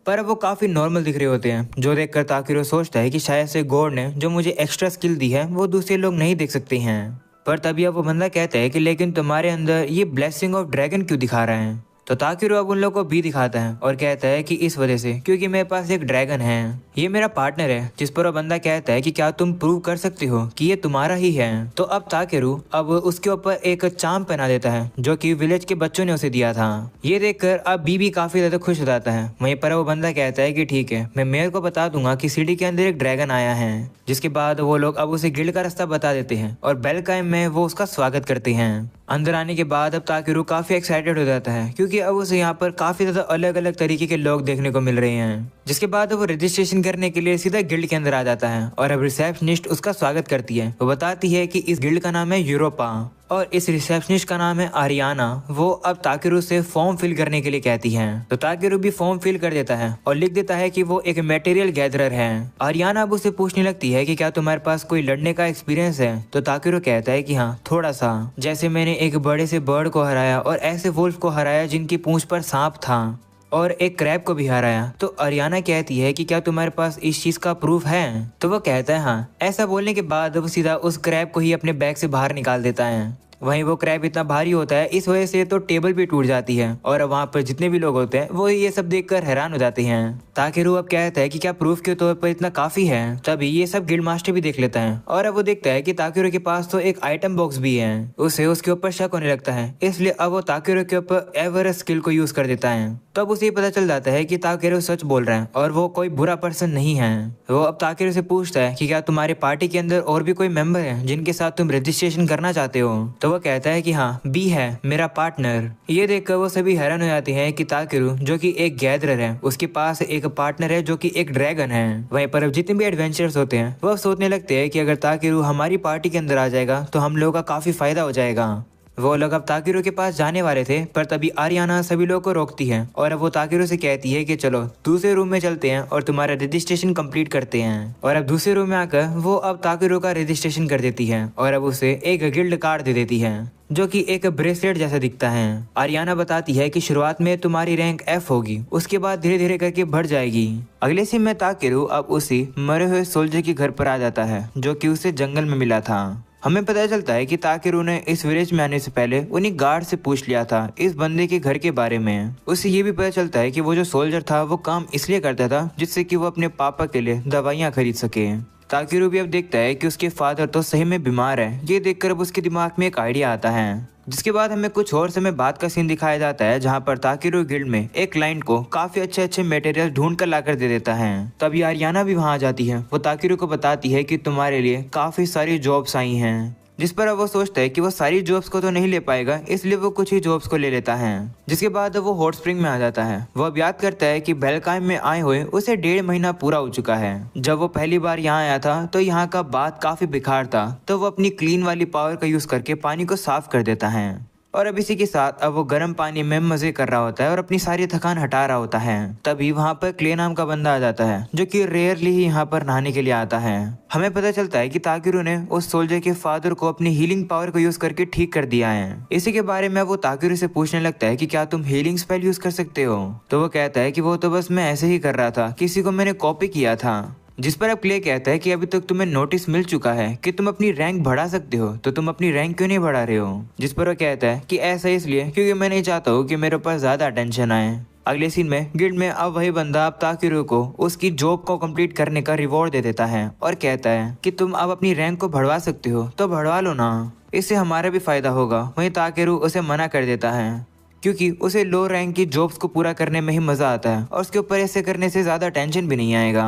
A: पर अब वो काफी नॉर्मल दिख रहे होते हैं। जो देखकर ताकेरू सोचता है कि शायद से गॉड ने जो मुझे एक्स्ट्रा स्किल दी है वो दूसरे लोग नहीं देख सकते हैं। पर तभी अब वो बंदा कहता है कि लेकिन तुम्हारे अंदर ये ब्लेसिंग ऑफ ड्रैगन क्यों दिखा रहा है। तो ताकेरू अब उन लोगों को भी दिखाता है और कहता है कि इस वजह से क्योंकि मेरे पास एक ड्रैगन है, ये मेरा पार्टनर है। जिस पर वो बंदा कहता है कि क्या तुम प्रूव कर सकते हो कि ये तुम्हारा ही है। तो अब ताकेरू अब उसके ऊपर एक चाम पहना देता है जो कि विलेज के बच्चों ने उसे दिया था। ये देखकर अब बीबी काफी ज्यादा खुश हो जाता है। वहीं पर वो बंदा कहता है कि ठीक है, मैं मेयर को बता दूंगा कि सिटी के अंदर एक ड्रैगन आया है। जिसके बाद वो लोग अब उसे गिल्ड का रास्ता बता देते हैं और बेलकाइम में वो उसका स्वागत करते हैं। अंदर आने के बाद अब ताकेरू काफी एक्साइटेड हो जाता है क्योंकि अब उसे यहाँ पर काफी ज्यादा अलग अलग तरीके के लोग देखने को मिल रहे हैं। जिसके बाद वो रजिस्ट्रेशन करने के लिए सीधा गिल्ड के अंदर आ जाता है और अब रिसेप्शनिस्ट उसका स्वागत करती है। वो बताती है कि इस गिल्ड का नाम है यूरोपा और इस रिसेप्शनिस्ट का नाम है आरियाना। वो अब ताकेरू से फॉर्म फिल करने के लिए कहती है। तो ताकेरू भी फॉर्म फिल कर देता है और लिख देता है कि वो एक मटेरियल गैदरर है। आरियाना अब उसे पूछने लगती है कि क्या तुम्हारे पास कोई लड़ने का एक्सपीरियंस है। तो ताकेरू कहता है कि हाँ, थोड़ा सा। जैसे मैंने एक बड़े से बर्ड को हराया और ऐसे वुल्फ को हराया जिनकी पूंछ पर सांप था और एक क्रैब को भी हराया। तो अरियाना कहती है कि क्या तुम्हारे पास इस चीज का प्रूफ है। तो वो कहता है हाँ। ऐसा बोलने के बाद वो सीधा उस क्रैब को ही अपने बैग से बाहर निकाल देता है। वहीं वो क्रैब इतना भारी होता है, इस वजह से तो टेबल भी टूट जाती है और वहाँ पर जितने भी लोग होते हैं वो ये सब देखकर हैरान हो जाते हैं। ताकेरू अब कहता है कि क्या प्रूफ के तौर पर इतना काफी है। तभी ये सब गिल्ड मास्टर भी देख लेता है और अब वो देखता है कि ताकेरू के पास तो एक आइटम बॉक्स भी है। उसे उसके ऊपर शक होने लगता है, इसलिए अब वो ताकेरू के ऊपर एवरेस्ट स्किल को यूज कर देता है। तब उसे पता चल जाता है कि ताकेरू सच बोल रहा है और वो कोई बुरा पर्सन नहीं है। वो अब ताकेरू से पूछता है कि क्या तुम्हारे पार्टी के अंदर और भी कोई मेंबर है जिनके साथ तुम रजिस्ट्रेशन करना चाहते हो। तो वो कहता है कि हाँ, बी है मेरा पार्टनर। ये देखकर वो सभी हैरान हो जाते हैं कि ताकेरू जो कि एक गैदरर है, उसके पास एक पार्टनर है जो कि एक ड्रैगन है। वहीं पर अब जितने भी एडवेंचर्स होते हैं वो सोचने लगते हैं कि अगर ताकेरू हमारी पार्टी के अंदर आ जाएगा तो हम लोगों का काफी फायदा हो जाएगा। वो लोग अब ताकेरू के पास जाने वाले थे, पर तभी आरियाना सभी लोगों को रोकती है और अब वो ताकेरू से कहती है कि चलो दूसरे रूम में चलते हैं और तुम्हारा रजिस्ट्रेशन कंप्लीट करते हैं। और अब दूसरे रूम में आकर वो अब ताकेरू का रजिस्ट्रेशन कर देती है और अब उसे एक गिल्ड कार्ड दे देती है जो कि एक ब्रेसलेट जैसा दिखता है। आरियाना बताती है कि शुरुआत में तुम्हारी रैंक F होगी, उसके बाद धीरे धीरे करके बढ़ जाएगी। अगले सीन में ताकेरू अब उसी मरे हुए सोल्जर के घर पर आ जाता है जो कि उसे जंगल में मिला था। हमें पता चलता है कि ताकेरू ने इस विलेज में आने से पहले उन्हीं गार्ड से पूछ लिया था इस बंदे के घर के बारे में। उसे ये भी पता चलता है कि वो जो सोल्जर था वो काम इसलिए करता था जिससे कि वो अपने पापा के लिए दवाइयाँ खरीद सके। ताकेरू भी अब देखता है कि उसके फादर तो सही में बीमार है। ये देखकर अब उसके दिमाग में एक आइडिया आता है, जिसके बाद हमें कुछ और समय बाद का सीन दिखाया जाता है जहां पर ताकेरू गिल्ड में एक क्लाइंट को काफी अच्छे अच्छे मटेरियल ढूंढ कर लाकर दे देता है। तभी आरियाना भी वहां आ जाती है। वो ताकेरू को बताती है कि तुम्हारे लिए काफी सारी जॉब्स आई हैं, जिस पर अब वो सोचता है कि वो सारी जॉब्स को तो नहीं ले पाएगा, इसलिए वो कुछ ही जॉब्स को ले लेता है। जिसके बाद वो हॉट स्प्रिंग में आ जाता है। वो अब याद करता है कि बेलकाइम में आए हुए उसे 1.5 महीना पूरा हो चुका है। जब वो पहली बार यहाँ आया था तो यहाँ का बात काफी बेकार था, तो वो अपनी क्लीन वाली पावर का यूज करके पानी को साफ कर देता है। और अब इसी के साथ अब वो गर्म पानी में मजे कर रहा होता है और अपनी सारी थकान हटा रहा होता है। तभी वहाँ पर क्ले नाम का बंदा आ जाता है जो कि रेयरली ही यहाँ पर नहाने के लिए आता है। हमें पता चलता है कि ताकेरू ने उस सोल्जर के फादर को अपनी हीलिंग पावर को यूज करके ठीक कर दिया है। इसी के बारे में वो ताकेरू से पूछने लगता है कि क्या तुम हीलिंग स्पेल यूज कर सकते हो। तो वो कहता है कि वो तो बस मैं ऐसे ही कर रहा था, किसी को मैंने कॉपी किया था। जिस पर अब क्ले कहता है कि अभी तक तुम्हें नोटिस मिल चुका है कि तुम अपनी रैंक बढ़ा सकते हो, तो तुम अपनी रैंक क्यों नहीं बढ़ा रहे हो। जिस पर वो कहता है कि ऐसा इसलिए क्योंकि मैं नहीं चाहता हूँ कि मेरे पास ज्यादा अटेंशन आए। अगले सीन में गिल्ड में अब वही बंदा अब ताकेरू को उसकी जॉब को कंप्लीट करने का रिवॉर्ड दे देता है और कहता है कि तुम अब अपनी रैंक को बढ़वा सकते हो तो बढ़वा लो ना, इससे हमारा भी फायदा होगा। वहीं ताकेरू उसे मना कर देता है क्योंकि उसे लो रैंक की जॉब्स को पूरा करने में ही मजा आता है और उसके ऊपर ऐसे करने से ज्यादा टेंशन भी नहीं आएगा।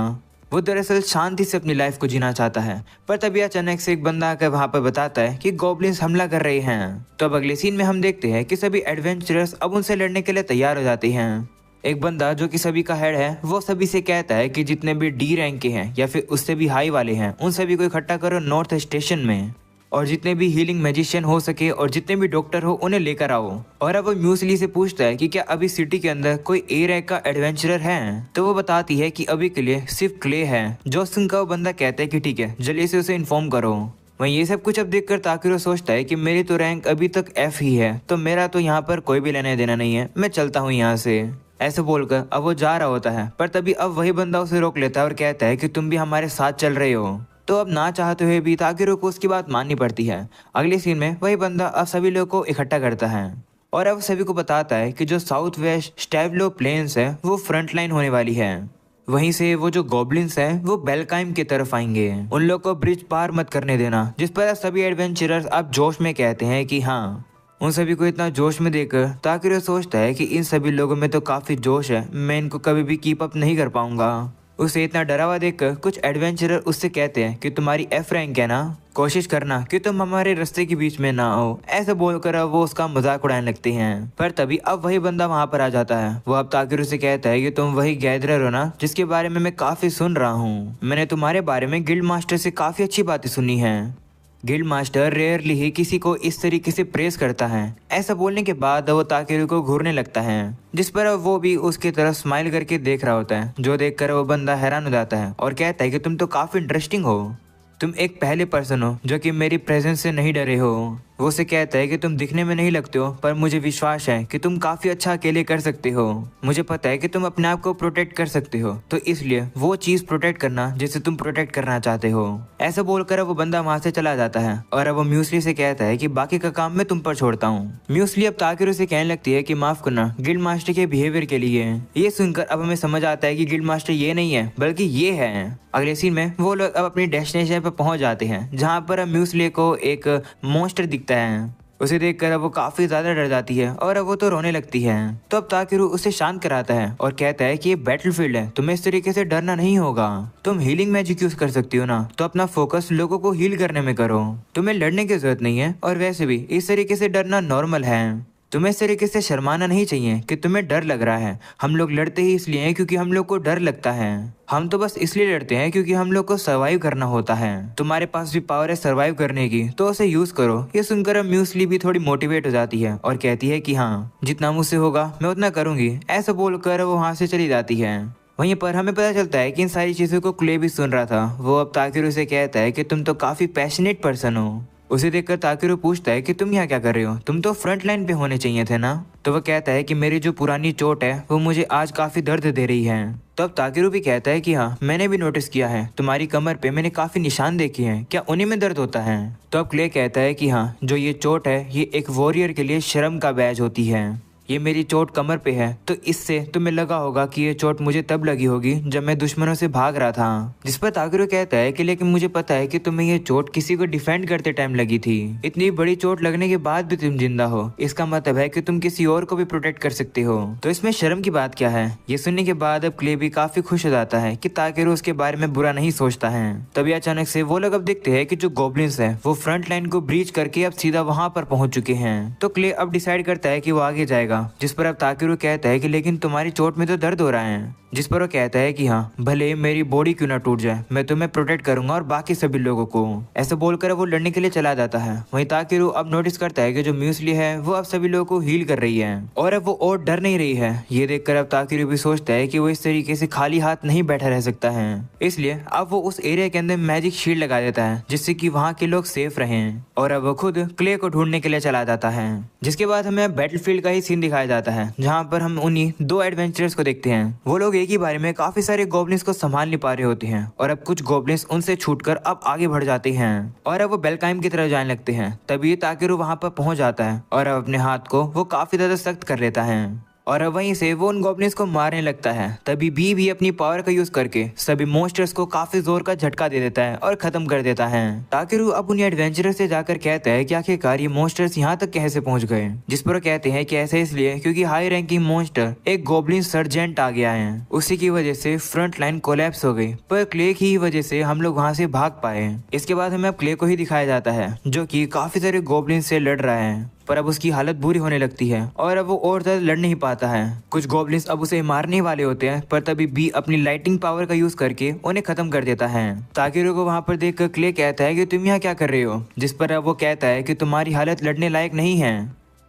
A: वो दरअसल शांति से अपनी लाइफ को जीना चाहता है, पर तभी अचानक से एक बंदा आकर वहां पर बताता है कि गॉब्लिन्स हमला कर रहे हैं। तो अब अगले सीन में हम देखते हैं कि सभी एडवेंचरर्स अब उनसे लड़ने के लिए तैयार हो जाते हैं। एक बंदा जो कि सभी का हेड है वो सभी से कहता है कि जितने भी डी रैंक के हैं या फिर उससे भी हाई वाले हैं उन सभी को इकट्ठा करो नॉर्थ स्टेशन में, और जितने भी हीलिंग मैजिशियन हो सके और जितने भी डॉक्टर हो उन्हें लेकर आओ। और अब वो म्यूसली से पूछता है कि क्या अभी सिटी के अंदर कोई ए रैंक का एडवेंचरर है। तो वो बताती है कि अभी के लिए सिर्फ क्ले है। जोसन का वो बंदा कहता है कि ठीक है, जल्दी से उसे इन्फॉर्म करो। वहीं ये सब कुछ अब देखकर ताकेरू सोचता है कि मेरी तो रैंक अभी तक F ही है, तो मेरा तो यहाँ पर कोई भी लेने देना नहीं है, मैं चलता हूँ यहाँ से। ऐसे बोलकर अब वो जा रहा होता है, पर तभी अब वही बंदा उसे रोक लेता है और कहता है कि तुम भी हमारे साथ चल रहे हो। तो अब ना चाहते हुए भी ताकेरू को उसकी बात माननी पड़ती है। अगले सीन में वही बंदा अब सभी लोगों को इकट्ठा करता है और अब सभी को बताता है कि जो साउथ वेस्ट स्टैवलो प्लेन्स है वो फ्रंट लाइन होने वाली है। वहीं से वो जो गॉब्लिन्स हैं वो बेलकाइम की तरफ आएंगे, उन लोग को ब्रिज पार मत करने देना। जिस पर सभी एडवेंचरर्स अब जोश में कहते हैं कि हाँ। उन सभी को इतना जोश में देखकर ताकेरू सोचता है कि इन सभी लोगों में तो काफी जोश है, मैं इनको कभी भी कीप अप नहीं कर पाऊंगा। उसे इतना डरा हुआ देखकर कुछ एडवेंचरर उससे कहते हैं कि तुम्हारी F रैंक है ना, कोशिश करना कि तुम हमारे रास्ते के बीच में ना आओ। ऐसे बोलकर अब वो उसका मजाक उड़ाने लगते हैं। पर तभी अब वही बंदा वहां पर आ जाता है। वो अब ताकेरू से कहता है कि तुम वही गैदरर हो ना जिसके बारे में मैं काफी सुन रहा हूँ। मैंने तुम्हारे बारे में गिल्ड मास्टर से काफी अच्छी बातें सुनी है। गिल्ड मास्टर रेयरली ही किसी को इस तरीके से प्रेस करता है। ऐसा बोलने के बाद वो ताकेरू को घूरने लगता है, जिस पर वो भी उसकी तरफ स्माइल करके देख रहा होता है, जो देखकर वो बंदा हैरान हो जाता है और कहता है कि तुम तो काफी इंटरेस्टिंग हो। तुम एक पहले पर्सन हो जो कि मेरी प्रेजेंस से नहीं डरे हो। वो उसे कहता है कि तुम दिखने में नहीं लगते हो, पर मुझे विश्वास है कि तुम काफी अच्छा अकेले कर सकते हो। मुझे पता है कि तुम अपने आप को प्रोटेक्ट कर सकते हो, तो इसलिए वो चीज प्रोटेक्ट करना जिसे तुम प्रोटेक्ट करना चाहते हो। ऐसा बोलकर वो बंदा वहां से चला जाता है और अब वो म्यूसली से कहता है कि बाकी का काम मैं तुम पर छोड़ता हूँ। म्यूसली अब ताकेरू से कहने लगती है कि माफ करना गिल्ड मास्टर के बिहेवियर के लिए। ये सुनकर अब हमें समझ आता है कि गिल्ड मास्टर ये नहीं है बल्कि ये है। अगले सीन में वो लोग अब अपनी डेस्टिनेशन पर पहुंच जाते हैं, जहां पर म्यूसली को एक मॉन्स्टर दिखता है। उसे देखकर अब वो काफी ज्यादा डर जाती है और अब वो तो रोने लगती है। तो अब ताकेरू उसे शांत कराता है और कहता है कि ये बैटलफील्ड है, तुम्हें इस तरीके से डरना नहीं होगा। तुम हीलिंग मैजिक यूज कर सकती हो ना, तो अपना फोकस लोगों को हील करने में करो। तुम्हें लड़ने की जरूरत नहीं है, और वैसे भी इस तरीके से डरना नॉर्मल है। तुम्हें इस तरीके से शर्माना नहीं चाहिए कि तुम्हें डर लग रहा है। हम लोग लड़ते ही इसलिए हैं क्योंकि हम लोग को डर लगता है। हम तो बस इसलिए लड़ते हैं क्योंकि हम लोग को सरवाइव करना होता है। तुम्हारे पास भी पावर है सरवाइव करने की, तो उसे यूज करो। ये सुनकर म्यूसली भी थोड़ी मोटिवेट हो जाती है और कहती है कि हाँ, जितना मुझसे होगा मैं उतना करूंगी। ऐसा बोलकर वो वहां से चली जाती है। वहीं पर हमें पता चलता है कि इन सारी चीजों को क्ले भी सुन रहा था। वो अब ताकेरू से कहता है कि तुम तो काफी पैशनेट पर्सन हो। उसे देखकर ताकेरू पूछता है कि तुम यहाँ क्या कर रहे हो, तुम तो फ्रंट लाइन पे होने चाहिए थे ना। तो वो कहता है कि मेरी जो पुरानी चोट है वो मुझे आज काफी दर्द दे रही है। तो अब ताकेरू भी कहता है कि हाँ, मैंने भी नोटिस किया है, तुम्हारी कमर पे मैंने काफी निशान देखे हैं, क्या उन्हीं में दर्द होता है। तो अब क्ले कहता है कि हाँ, जो ये चोट है ये एक वॉरियर के लिए शर्म का बैज होती है। ये मेरी चोट कमर पे है, तो इससे तुम्हें लगा होगा कि ये चोट मुझे तब लगी होगी जब मैं दुश्मनों से भाग रहा था। जिस पर ताकेरू कहता है कि लेकिन मुझे पता है कि तुम्हें ये चोट किसी को डिफेंड करते टाइम लगी थी। इतनी बड़ी चोट लगने के बाद भी तुम जिंदा हो, इसका मतलब है कि तुम किसी और को भी प्रोटेक्ट कर सकते हो, तो इसमें शर्म की बात क्या है। ये सुनने के बाद अब क्ले भी काफी खुश हो जाता है कि ताकेरू उसके बारे में बुरा नहीं सोचता है। तभी अचानक से वो लोग अब देखते हैं कि जो गोब्लिन्स है वो फ्रंट लाइन को ब्रीच करके अब सीधा वहां पर पहुंच चुके हैं। तो क्ले अब डिसाइड करता है कि वो आगे जाएगा। जिस पर अब ताकेरू कहता है कि लेकिन तुम्हारी चोट में तो दर्द हो रहा है। जिस पर वो कहता है कि हाँ, भले मेरी बॉडी क्यों ना टूट जाए, मैं तुम्हें प्रोटेक्ट करूंगा और बाकी सभी लोगों को। ऐसे बोलकर वो लड़ने के लिए चला जाता है। वहीं ताकेरू अब नोटिस करता है कि जो म्यूसली है वो अब सभी लोगों को हील कर रही है और अब वो और डर नहीं रही है। ये देखकर अब ताकेरू भी सोचता है कि वो इस तरीके से खाली हाथ नहीं बैठा रह सकता है, इसलिए अब वो उस एरिया के अंदर मैजिक शील्ड लगा देता है जिससे कि वहाँ के लोग सेफ रहें। और अब वो खुद क्ले को ढूंढने के लिए चला जाता है। जिसके बाद हमें बैटलफील्ड का ही सीन दिखाया जाता है, जहाँ पर हम उन्हीं दो एडवेंचरर्स को देखते हैं। वो लोग एक ही बारे में काफी सारे गोब्लिन्स को संभाल नहीं पा रहे होते हैं और अब कुछ गोब्लिन्स उनसे छूटकर अब आगे बढ़ जाते हैं और अब वो बेलकाइम की तरफ जाने लगते हैं। तभी ताकेरू वहां पर पहुंच जाता है और अब अपने हाथ को वो काफी ज्यादा सख्त कर लेता है और अब वहीं से वो उन गॉब्लिन्स को मारने लगता है। तभी बी भी अपनी पावर का यूज करके सभी मॉन्स्टर्स को काफी जोर का झटका दे देता है और खत्म कर देता है। ताकेरू अब उन एडवेंचरर से जाकर कहता है कि आखिरकार ये मॉन्स्टर्स यहाँ तक कैसे पहुंच गए। जिस पर कहते हैं कि ऐसा इसलिए क्योंकि हाई रैंकिंग मॉन्स्टर एक गॉब्लिन सर्जेंट आ गया है, उसी की वजह से फ्रंट लाइन कोलैप्स हो गई, पर क्ले की वजह से हम लोग वहाँ से भाग पाए। इसके बाद हमें अब क्ले को ही दिखाया जाता है जो की काफी सारे गॉब्लिन से लड़ रहा है, पर अब उसकी हालत बुरी होने लगती है और अब वो और ज्यादा लड़ नहीं पाता है। कुछ गॉब्लिन्स अब उसे मारने वाले होते हैं, पर तभी बी अपनी लाइटिंग पावर का यूज करके उन्हें खत्म कर देता है। ताकेरू को वहां पर देखकर क्ले कहता है कि तुम यहाँ क्या कर रहे हो। जिस पर अब वो कहता है कि तुम्हारी हालत लड़ने लायक नहीं है,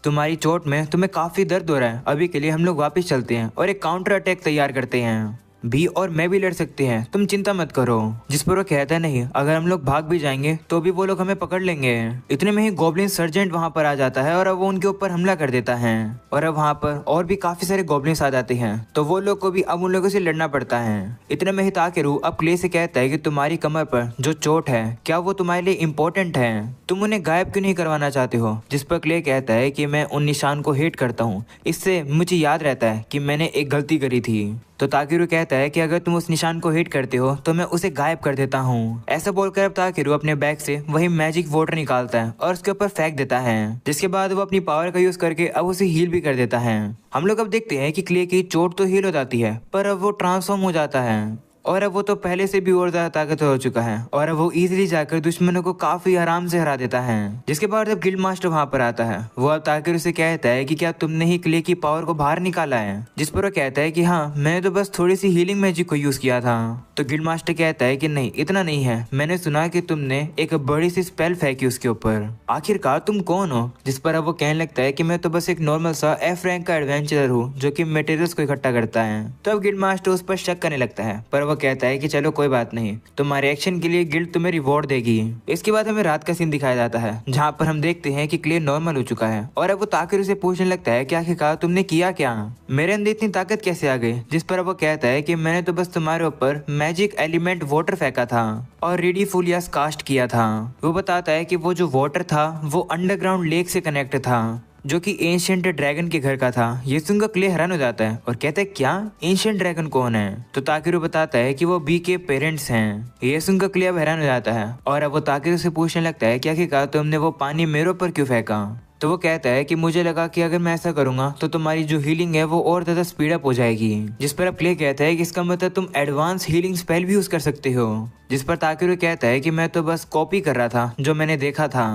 A: तुम्हारी चोट में तुम्हें काफी दर्द हो रहा है। अभी के लिए हम लोग वापस चलते हैं और एक काउंटर अटैक तैयार करते हैं। भी और मैं भी लड़ सकते हैं, तुम चिंता मत करो। जिस पर वो कहता है नहीं, अगर हम लोग भाग भी जाएंगे तो भी वो लोग हमें पकड़ लेंगे। इतने में ही गॉब्लिन सर्जेंट वहां पर आ जाता है और अब वो उनके ऊपर हमला कर देता है और अब वहां पर और भी काफी सारे गॉब्लिन्स आ जाते हैं, तो वो लोग को भी अब उन लोगों से लड़ना पड़ता है। इतने में ही ताकेरू अब क्ले से कहता है कि तुम्हारी कमर पर जो चोट है क्या वो तुम्हारे लिए इम्पोर्टेंट है, तुम उन्हें गायब क्यों नहीं करवाना चाहते हो। जिस पर क्ले कहता है कि मैं उन निशान को हेट करता हूँ, इससे मुझे याद रहता है कि मैंने एक गलती करी थी। तो ताकेरू कहता है कि अगर तुम उस निशान को हिट करते हो तो मैं उसे गायब कर देता हूँ। ऐसा बोलकर अब ताकेरू अपने बैग से वही मैजिक वाटर निकालता है और उसके ऊपर फेंक देता है, जिसके बाद वो अपनी पावर का यूज करके अब उसे हील भी कर देता है। हम लोग अब देखते हैं कि क्ले की चोट तो हील हो जाती है, पर अब वो ट्रांसफॉर्म हो जाता है और अब वो तो पहले से भी और ज्यादा ताकतवर हो चुका है और अब वो इजीली जाकर दुश्मनों को काफी आराम से हरा देता है। जिसके बाद अब गिल्ड मास्टर वहां पर आता है। वो अब ताकेरू से कहता है कि क्या तुमने ही क्ले की पावर को बाहर निकाला है। जिस पर वो कहता है कि हाँ, मैंने तो बस थोड़ी सी हीलिंग मैजिक को यूज किया था। तो गिल्ड मास्टर कहता है कि नहीं, इतना नहीं है, मैंने सुना कि तुमने एक बड़ी सी स्पेल फेंकी उसके ऊपर, आखिरकार तुम कौन हो? जिस पर अब वो कहने लगता है कि मैं तो बस एक नॉर्मल सा एफ रैंक का एडवेंचरर हूँ जो कि मटेरियल्स को इकट्ठा करता है। तो अब गिल्ड मास्टर उस पर शक करने लगता है, पर वो कहता है कि चलो कोई बात नहीं, तुम्हारे एक्शन के लिए गिल्ड तुम्हें रिवॉर्ड देगी। इसके बाद हमें रात का सीन दिखाया जाता है जहाँ पर हम देखते हैं कि क्ले नॉर्मल हो चुका है और अब वो ताकिरू से पूछने लगता है कि आखिरकार तुमने किया क्या, मेरे अंदर इतनी ताकत कैसे आ गई? जिस पर अब वो कहता है कि मैंने तो बस तुम्हारे ऊपर मैजिक एलिमेंट वाटर फेंका था और रेडी फुलियास कास्ट किया था। वो बताता है कि वो जो वाटर था वो अंडरग्राउंड लेक से कनेक्ट था जो कि एंशिएंट ड्रैगन के घर का था। ये सुनकर क्ले हैरान हो जाता है और कहता है क्या एंशिएंट ड्रैगन कौन है? तो ताकिरू बताता है कि वो बी के पेरेंट्स हैं। ये सुनकर क्ले अब हैरान हो जाता है और अब वो ताकिरू से पूछने लगता है कि आखिरकार तुमने वो पानी मेरे ऊपर क्यों फेंका? तो वो कहता है कि मुझे लगा कि अगर मैं ऐसा करूंगा तो तुम्हारी जो हीलिंग है वो और ज्यादा स्पीड अप हो जाएगी। जिस पर अब क्ले कहता है कि इसका मतलब तुम एडवांस हीलिंग स्पेल भी यूज कर सकते हो। जिस पर ताकिरू कहता है कि मैं तो बस कॉपी कर रहा था जो मैंने देखा था।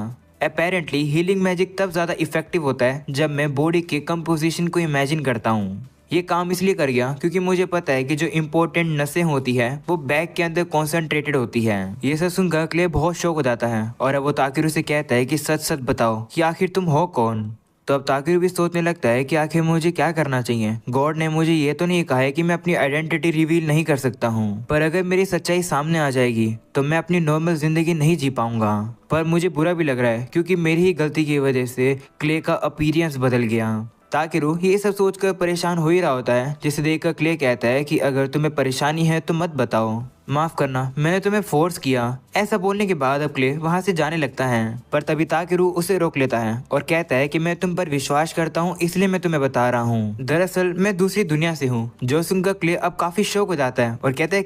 A: अपेरेंटली हीलिंग मैजिक तब ज्यादा इफेक्टिव होता है जब मैं बॉडी के कंपोजिशन को इमेजिन करता हूँ। ये काम इसलिए कर गया क्योंकि मुझे पता है कि जो इम्पोर्टेंट नसें होती है वो बैग के अंदर कॉन्सेंट्रेटेड होती है। ये सब सुनकर क्ले बहुत शौक हो जाता है और अब वो ताकिरू से कहता है कि सच सच बताओ कि आखिर तुम हो कौन? तो अब ताकिरू भी सोचने लगता है कि आखिर मुझे क्या करना चाहिए। गॉड ने मुझे ये तो नहीं कहा है कि मैं अपनी आइडेंटिटी रिवील नहीं कर सकता हूँ, पर अगर मेरी सच्चाई सामने आ जाएगी तो मैं अपनी नॉर्मल जिंदगी नहीं जी पाऊंगा। पर मुझे बुरा भी लग रहा है क्योंकि मेरी ही गलती की वजह से क्ले का अपीयरेंस बदल गया। ताकिरू ये सब सोचकर परेशान हो ही रहा होता है, जिसे देखकर क्ले कहता है कि अगर तुम्हें परेशानी है तो मत बताओ, माफ करना मैंने तुम्हें फोर्स किया। ऐसा बोलने के बाद अब क्ले वहाँ से जाने लगता है, पर तभी ताकिरू उसे रोक लेता है और कहता है कि मैं तुम पर विश्वास करता हूँ इसलिए मैं तुम्हें बता रहा हूँ, दरअसल मैं दूसरी दुनिया से हूँ। जो सुनकर क्ले अब काफी शौक हो जाता है और कहता है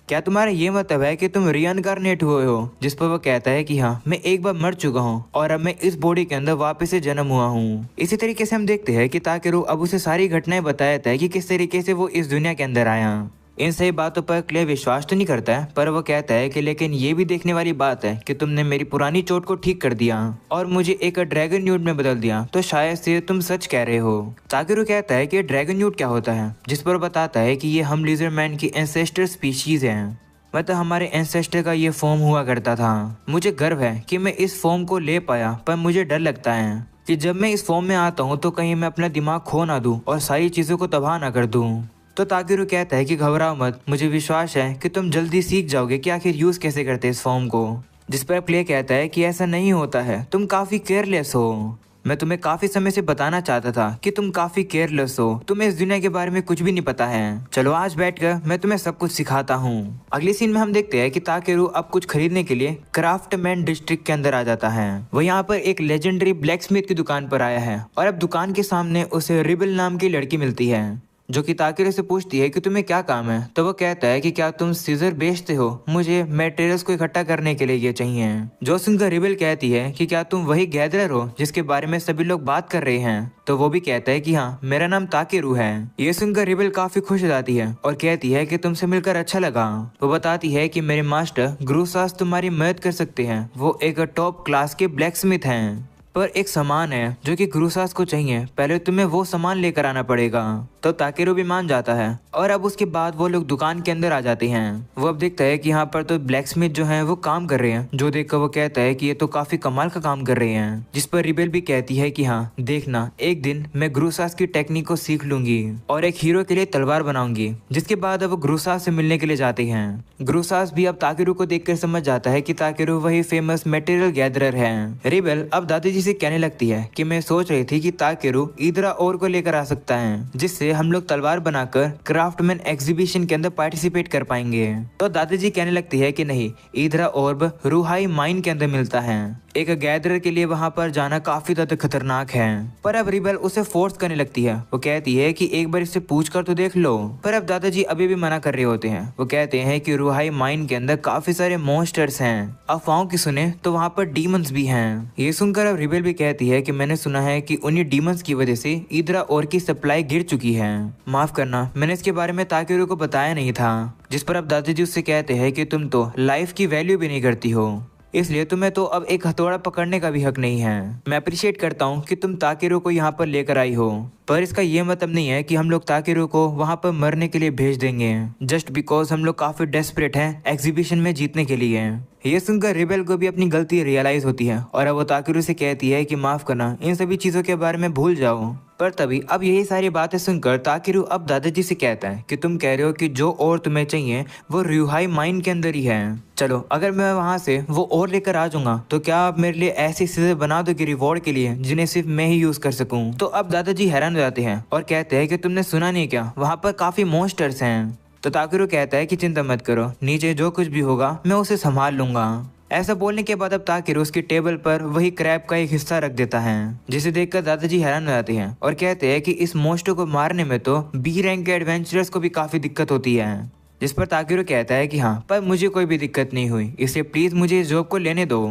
A: क्या तुम्हारा ये मतलब है कि तुम रीइंकारनेट हुए हो? जिस पर वो कहता है कि हाँ, मैं एक बार मर चुका हूँ और अब मैं इस बॉडी के अंदर वापस से जन्म हुआ हूँ। इसी तरीके से हम देखते हैं कि ताकिरू अब उसे सारी घटनाएं बताता है कि किस तरीके से वो इस दुनिया के अंदर आया। इन सही बातों पर क्ले विश्वास तो नहीं करता है, पर वो कहता है कि लेकिन ये भी देखने वाली बात है कि तुमने मेरी पुरानी चोट को ठीक कर दिया और मुझे एक ड्रैगन न्यूट में बदल दिया, तो शायद से तुम सच कह रहे हो। ताकिरू कहता है कि ड्रैगन न्यूट क्या होता है? जिस पर बताता है कि ये हम लिजर्डमैन की एंसेस्टर स्पीशीज है, मतलब हमारे एंसेस्टर का ये फॉर्म हुआ करता था। मुझे गर्व है कि मैं इस फॉर्म को ले पाया, पर मुझे डर लगता है कि जब मैं इस फॉर्म में आता हूँ तो कहीं मैं अपना दिमाग खो ना दूं और सारी चीजों को तबाह ना कर दूं। तो ताकिरू कहता है कि घबराओ मत, मुझे विश्वास है कि तुम जल्दी सीख जाओगे कि आखिर यूज कैसे करते इस फॉर्म को। जिस पर क्ले कहता है कि ऐसा नहीं होता है, तुम काफी केयरलेस हो। मैं तुम्हें काफी समय से बताना चाहता था कि तुम काफी केयरलेस हो, तुम्हें इस दुनिया के बारे में कुछ भी नहीं पता है। चलो आज बैठकर मैं तुम्हें सब कुछ सिखाता हूँ। अगले सीन में हम देखते हैं कि ताकिरू अब कुछ खरीदने के लिए क्राफ्टमैन डिस्ट्रिक्ट के अंदर आ जाता है। वो यहाँ पर एक लेजेंडरी ब्लैकस्मिथ की दुकान पर आया है और अब दुकान के सामने उसे रिबल नाम की लड़की मिलती है जो कि ताकिरू से पूछती है कि तुम्हें क्या काम है। तो वो कहता है कि क्या तुम सीजर बेचते हो? मुझे मटेरियल्स को इकट्ठा करने के लिए ये चाहिए। जो सुनकर रिबल कहती है कि क्या तुम वही गैदरर हो जिसके बारे में सभी लोग बात कर रहे हैं? तो वो भी कहता है कि हाँ, मेरा नाम ताकिरू है। ये सुनकर रिबल काफी खुश हो जाती है और कहती है कि तुमसे मिलकर अच्छा लगा। वो बताती है कि मेरे मास्टर ग्रूसास तुम्हारी मदद कर सकते हैं, वो एक टॉप क्लास के ब्लैकस्मिथ हैं, पर एक सामान है जो कि ग्रूसास को चाहिए, पहले तुम्हें वो सामान लेकर आना पड़ेगा। तो ताकिरू भी मान जाता है और अब उसके बाद वो लोग दुकान के अंदर आ जाते हैं। वो अब देखता है कि यहाँ पर तो ब्लैकस्मिथ जो है वो काम कर रहे हैं, जो देखकर वो कहता है कि ये तो काफी कमाल का काम कर रहे हैं। जिस पर रिबेल भी कहती है कि हाँ देखना, एक दिन मैं ग्रूसास की टेक्निक को सीख लूंगी और एक हीरो के लिए तलवार बनाऊंगी। जिसके बाद अब वो ग्रूसास से मिलने के लिए जाते हैं। ग्रूसास भी अब ताकिरू को देखकर समझ जाता है कि ताकिरू वही फेमस मटेरियल गैदरर है। रिबेल अब दादाजी से कहने लगती है कि मैं सोच रही थी कि ताकिरू ईदरा और को लेकर आ सकता है, जिससे हम लोग तलवार बनाकर क्राफ्टमैन एग्जीबिशन के अंदर पार्टिसिपेट कर पाएंगे। तो दादाजी कहने लगती है कि नहीं, ईदरा ऑर्ब रूहाई माइन के अंदर मिलता है। एक गैदरर के लिए वहां पर जाना काफी ज्यादा खतरनाक है। पर अब रिबेल उसे फोर्स करने लगती है। वो कहती है कि एक बार इससे पूछ कर तो देख लो, पर अब दादाजी अभी भी मना कर रहे होते हैं। वो कहते हैं कि रूहाई माइन के अंदर काफी सारे मॉन्स्टर्स हैं, अफवाहों की सुने तो वहाँ पर डीमंस भी हैं। ये सुनकर अब रिबेल भी कहती है कि मैंने सुना है कि उन्हीं डीमंस की वजह से ईदरा और की सप्लाई गिर चुकी है। माफ करना, मैंने इसके बारे में ताकिरू को बताया नहीं था। जिस पर अब दादाजी उससे कहते हैं कि तुम तो लाइफ की वैल्यू भी नहीं करती हो। इसलिए तुम्हें तो अब एक हथौड़ा पकड़ने का भी हक नहीं है। मैं अप्रिशिएट करता हूँ कि तुम ताकेरू को यहाँ पर लेकर आई हो, पर इसका ये मतलब नहीं है कि हम लोग ताकेरू को वहाँ पर मरने के लिए भेज देंगे जस्ट बिकॉज हम लोग काफी डेस्परेट हैं एग्जीबिशन में जीतने के लिए। ये सुनकर रिबेल को भी अपनी गलती रियलाइज होती है और अब वो ताकेरू से कहती है कि माफ करना, इन सभी चीजों के बारे में भूल जाओ। पर तभी अब यही सारी बातें सुनकर ताकेरू अब दादाजी से कहता है कि तुम कह रहे हो कि जो और तुम्हें चाहिए वो रिहाई माइन के अंदर ही है। चलो अगर मैं वहां से वो और लेकर आ जाऊंगा तो क्या आप मेरे लिए ऐसी चीजें बना दोगे रिवॉर्ड के लिए जिन्हें सिर्फ मैं ही यूज कर सकूं। तो अब दादाजी हैरान हो जाते हैं और कहते हैं कि तुमने सुना नहीं क्या, वहां पर काफी मॉन्स्टर्स हैं। तो ताकेरू कहता है कि चिंता मत करो, नीचे जो कुछ भी होगा मैं उसे संभाल लूंगा। ऐसा बोलने के बाद अब ताकेरू उसकी टेबल पर वही क्रैब का एक हिस्सा रख देता है, जिसे देखकर दादाजी हैरान हो जाते हैं और कहते हैं कि इस मोस्टो को मारने में तो बी रैंक के एडवेंचरर्स को भी काफी दिक्कत होती है। जिस पर ताकेरू कहता है कि हाँ, पर मुझे कोई भी दिक्कत नहीं हुई, इसलिए प्लीज मुझे इस जॉब को लेने दो,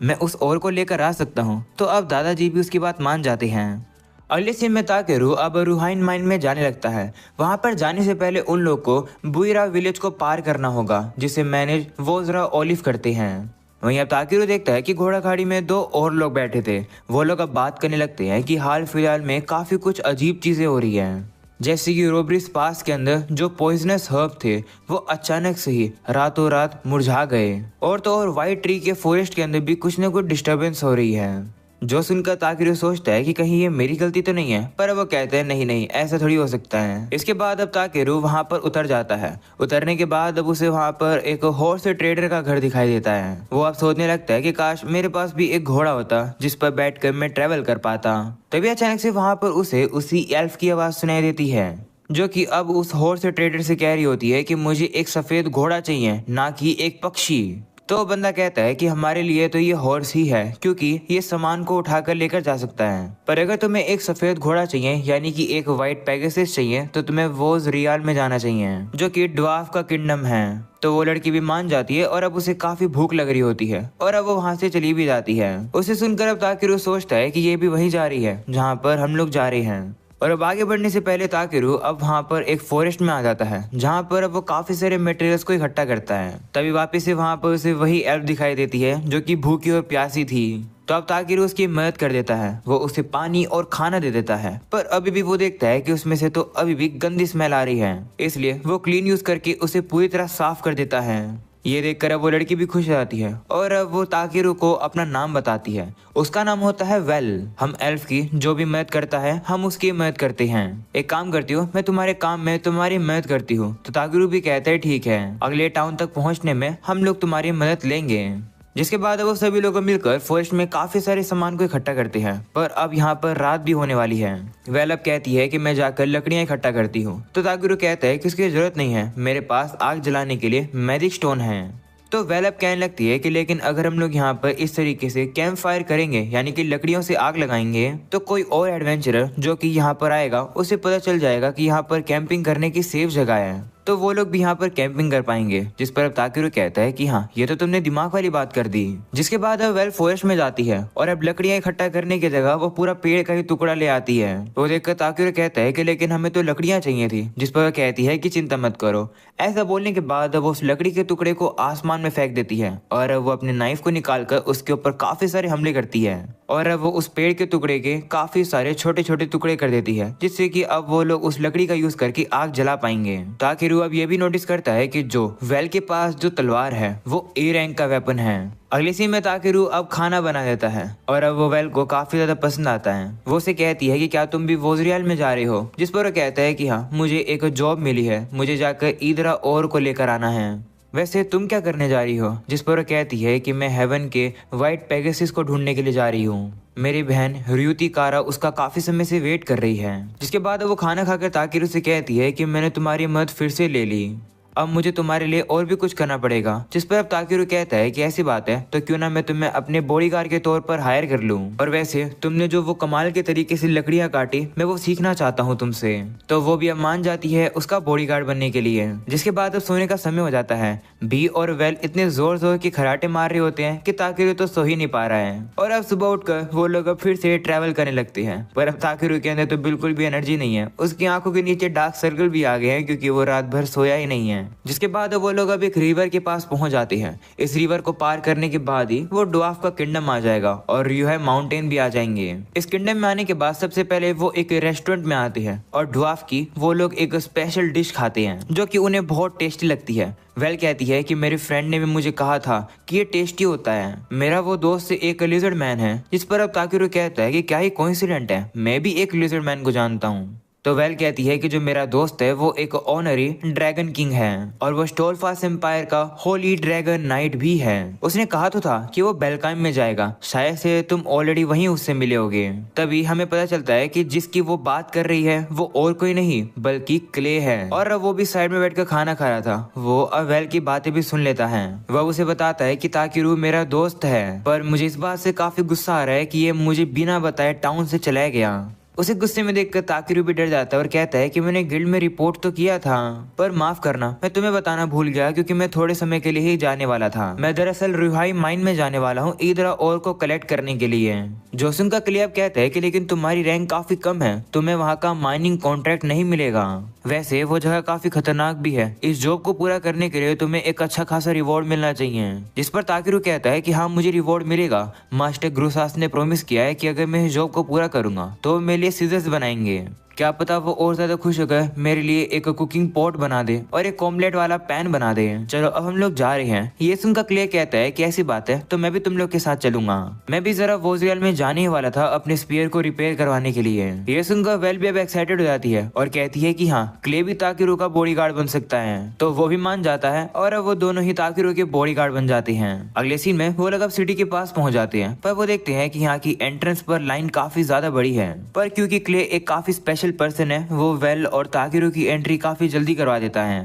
A: मैं उस और को लेकर आ सकता हूँ। तो अब दादाजी भी उसकी बात मान जाते हैं। अगले सीन में ताकेरू अब रूहाइन माइन में जाने लगता है। वहां पर जाने से पहले उन लोग को बुइरा विलेज को पार करना होगा, जिसे मैनेज वोजरा ओलिव करते हैं। वहीं अब ताकेरू देखता है कि घोड़ा खाड़ी में दो और लोग बैठे थे। वो लोग अब बात करने लगते हैं कि हाल फिलहाल में काफी कुछ अजीब चीजें हो रही हैं, जैसे कि रोब्रिस पास के अंदर जो पॉइजनस हर्ब थे वो अचानक से ही रातों रात मुरझा गए, और तो और व्हाइट ट्री के फॉरेस्ट के अंदर भी कुछ न कुछ डिस्टर्बेंस हो रही है। जो सुनकर ताकेरू सोचता है कि कहीं ये मेरी गलती तो नहीं है, पर वो कहते हैं नहीं नहीं, ऐसा थोड़ी हो सकता है। इसके बाद अब ताकेरू वहां पर उतर जाता है। उतरने के बाद अब उसे वहां पर एक हॉर्स ट्रेडर का घर दिखाई देता है। वो अब सोचने लगता है कि काश मेरे पास भी एक घोड़ा होता जिस पर बैठकर मैं ट्रेवल कर पाता। तभी अचानक से वहां पर उसे उसी एल्फ की आवाज सुनाई देती है, जो कि अब उस हॉर्स ट्रेडर से कह रही होती है कि मुझे एक सफेद घोड़ा चाहिए, ना कि एक पक्षी। तो बंदा कहता है कि हमारे लिए तो ये हॉर्स ही है, क्योंकि ये सामान को उठाकर लेकर जा सकता है, पर अगर तुम्हें एक सफेद घोड़ा चाहिए यानी कि एक व्हाइट पेगासस चाहिए तो तुम्हें वोज रियाल में जाना चाहिए, जो कि ड्वार्फ का किंगडम है। तो वो लड़की भी मान जाती है और अब उसे काफी भूख लग रही होती है और अब वो वहां से चली भी जाती है। उसे सुनकर अब ताकेरू सोचता है कि ये भी वही जा रही है जहाँ पर हम लोग जा रहे हैं। और अब आगे बढ़ने से पहले ताकेरू अब वहाँ पर एक फॉरेस्ट में आ जाता है, जहाँ पर अब वो काफी सारे मटेरियल्स को इकट्ठा करता है। तभी वापस से वहाँ पर उसे वही एल्फ दिखाई देती है जो कि भूखी और प्यासी थी। तो अब ताकेरू उसकी मदद कर देता है, वो उसे पानी और खाना दे देता है, पर अभी भी वो देखता है कि उसमें से तो अभी भी गंदी स्मेल आ रही है, इसलिए वो क्लीन यूज करके उसे पूरी तरह साफ कर देता है। ये देखकर अब वो लड़की भी खुश हो जाती है और अब वो ताकेरू को अपना नाम बताती है। उसका नाम होता है वेल। हम एल्फ की जो भी मदद करता है हम उसकी मदद करते हैं। एक काम करती हूँ, मैं तुम्हारे काम में तुम्हारी मदद करती हूँ। तो ताकेरू भी कहता है ठीक है, अगले टाउन तक पहुँचने में हम लोग तुम्हारी मदद लेंगे। जिसके बाद वो सभी लोग मिलकर फॉरेस्ट में काफी सारे सामान को इकट्ठा करते हैं, पर अब यहाँ पर रात भी होने वाली है। वेल अब कहती है कि मैं जाकर लकड़ियाँ इकट्ठा करती हूँ। तो ताकेरू कहता है कि उसकी जरूरत नहीं है, मेरे पास आग जलाने के लिए मैजिक स्टोन है। तो वेल अब कहने लगती है कि लेकिन अगर हम लोग यहाँ पर इस तरीके से कैंप फायर करेंगे यानी कि लकड़ियों से आग लगाएंगे तो कोई और एडवेंचरर जो कि यहाँ पर आएगा उसे पता चल जाएगा कि यहाँ पर कैंपिंग करने की सेफ जगह है, तो वो लोग भी यहाँ पर कैंपिंग कर पाएंगे। जिस पर अब ताकेरू कहता है कि हाँ, ये तो तुमने दिमाग वाली बात कर दी। जिसके बाद अब वेल फॉरेस्ट में जाती है और अब लकड़ियां इकट्ठा करने की जगह वो पूरा पेड़ का ही टुकड़ा ले आती है। वो देखकर ताकेरू कहता है कि लेकिन हमें तो लकड़ियां चाहिए थी। जिस पर वह कहती है कि चिंता मत करो। ऐसा बोलने के बाद वो उस लकड़ी के टुकड़े को आसमान में फेंक देती है और वो अपने नाइफ को निकालकर उसके ऊपर काफी सारे हमले करती है और अब वो उस पेड़ के टुकड़े के काफी सारे छोटे छोटे टुकड़े कर देती है, जिससे कि अब वो लोग उस लकड़ी का यूज करके आग जला पाएंगे। ताकेरू अब ये भी नोटिस करता है कि जो वेल के पास जो तलवार है वो ए रैंक का वेपन है। अगले सीन में ताकेरू अब खाना बना देता है और अब वो वेल को काफी ज्यादा पसंद आता है। वो उसे कहती है कि क्या तुम भी वोजरियाल में जा रहे हो। जिस पर वो कहता है कि हाँ, मुझे एक जॉब मिली है, मुझे जाकर ईदरा और को लेकर आना है। वैसे तुम क्या करने जा रही हो। जिस पर वो कहती है कि मैं हेवन के व्हाइट पेगासस को ढूंढने के लिए जा रही हूँ। मेरी बहन र्यूति कारा उसका काफी समय से वेट कर रही है। जिसके बाद वो खाना खाकर ताकेरू से कहती है कि मैंने तुम्हारी मदद फिर से ले ली, अब मुझे तुम्हारे लिए और भी कुछ करना पड़ेगा। जिस पर अब ताकेरू कहता है कि ऐसी बात है तो क्यों ना मैं तुम्हें अपने बॉडीगार्ड के तौर पर हायर कर लूं। और वैसे तुमने जो वो कमाल के तरीके से लकड़ियां काटी, मैं वो सीखना चाहता हूं तुमसे। तो वो भी अब मान जाती है उसका बॉडीगार्ड बनने के लिए। जिसके बाद अब सोने का समय हो जाता है। बी और वेल इतने जोर जोर के खराटे मार रहे होते हैं कि ताकेरू तो सो ही नहीं पा रहा है। और अब सुबह उठकर वो लोग अब फिर से ट्रैवल करने लगते हैं, पर अब ताकेरू के अंदर तो बिल्कुल भी एनर्जी नहीं है। उसकी आंखों के नीचे डार्क सर्कल भी आ गए हैं क्योंकि वो रात भर सोया ही नहीं है। जिसके बाद वो लोग अब एक रिवर के पास पहुंच जाते हैं। इस रिवर को पार करने के बाद ही वो ड्वार्फ का किंगडम आ जाएगा और रियोहाई माउंटेन भी आ जाएंगे। इस किंगडम में आने के बाद सबसे पहले वो एक रेस्टोरेंट में आते हैं और ड्वार्फ की वो लोग एक स्पेशल डिश खाते हैं जो कि उन्हें बहुत टेस्टी लगती है। वेल कहती है कि मेरे फ्रेंड ने भी मुझे कहा था कि ये टेस्टी होता है। मेरा वो दोस्त एक लिजर्ड मैन है। जिस पर अब ताकेरू कहता है कि क्या ही कोइंसिडेंट है, मैं भी एक लिजर्ड मैन को जानता हूँ। तो वेल कहती है कि जो मेरा दोस्त है वो एक ऑनरी ड्रैगन किंग है और वो स्टोलफास्ट एम्पायर का होली ड्रैगन नाइट भी है। उसने कहा तो था कि वो बेलकाइम में जाएगा, शायद से तुम ऑलरेडी वहीं उससे मिले होगे। तभी हमें पता चलता है कि जिसकी वो बात कर रही है वो और कोई नहीं बल्कि क्ले है और वो भी साइड में बैठकर खाना खा रहा था। वो अब वेल की बातें भी सुन लेता है। वह उसे बताता है कि ताकेरू मेरा दोस्त है, पर मुझे इस बात से काफी गुस्सा आ रहा है कि ये मुझे बिना बताए टाउन से चला गया। उसे गुस्से में देखकर ताकेरू भी डर जाता है और कहता है कि मैंने गिल्ड में रिपोर्ट तो किया था, पर माफ करना मैं तुम्हें बताना भूल गया क्योंकि मैं थोड़े समय के लिए ही जाने वाला था। मैं दरअसल रियोहाई माइन में जाने वाला हूँ ईदरा और को कलेक्ट करने के लिए। जोसुन का क्लियर कहता है कि लेकिन तुम्हारी रैंक काफी कम है, तुम्हें वहाँ का माइनिंग कॉन्ट्रैक्ट नहीं मिलेगा। वैसे वो जगह काफी खतरनाक भी है, इस जॉब को पूरा करने के लिए तुम्हें एक अच्छा खासा रिवॉर्ड मिलना चाहिए। जिस पर ताकेरू कहता है कि हाँ मुझे रिवॉर्ड मिलेगा, मास्टर ग्रुसास ने प्रॉमिस किया है कि अगर मैं इस जॉब को पूरा करूंगा तो मेरे लिए सीजर्स बनाएंगे। क्या पता वो और ज्यादा खुश होकर मेरे लिए एक कुकिंग पॉट बना दे और एक ऑमलेट वाला पैन बना दे। चलो अब हम लोग जा रहे हैं। ये सुनकर क्ले कहता है कि ऐसी बात है तो मैं भी तुम लोग के साथ चलूंगा। मैं भी जरा वोजरियल में जाने ही वाला था अपने स्पीयर को रिपेयर करवाने के लिए। ये सुनकर वेल भी अब एक्साइटेड हो जाती है और कहती है कि हाँ क्ले भी ताकेरू का बॉडीगार्ड बन सकता है। तो वो भी मान जाता है और अब वो दोनों ही ताकेरू के बॉडीगार्ड बन जाते हैं। अगले सीन में वो लोग अब सिटी के पास पहुंच जाते हैं, पर वो देखते हैं कि यहाँ की एंट्रेंस पर लाइन काफी ज्यादा बड़ी है। पर क्योंकि क्ले एक काफी स्पेशल पर्सन है, वो वेल और ताकेरू की एंट्री काफी जल्दी करवा देता है।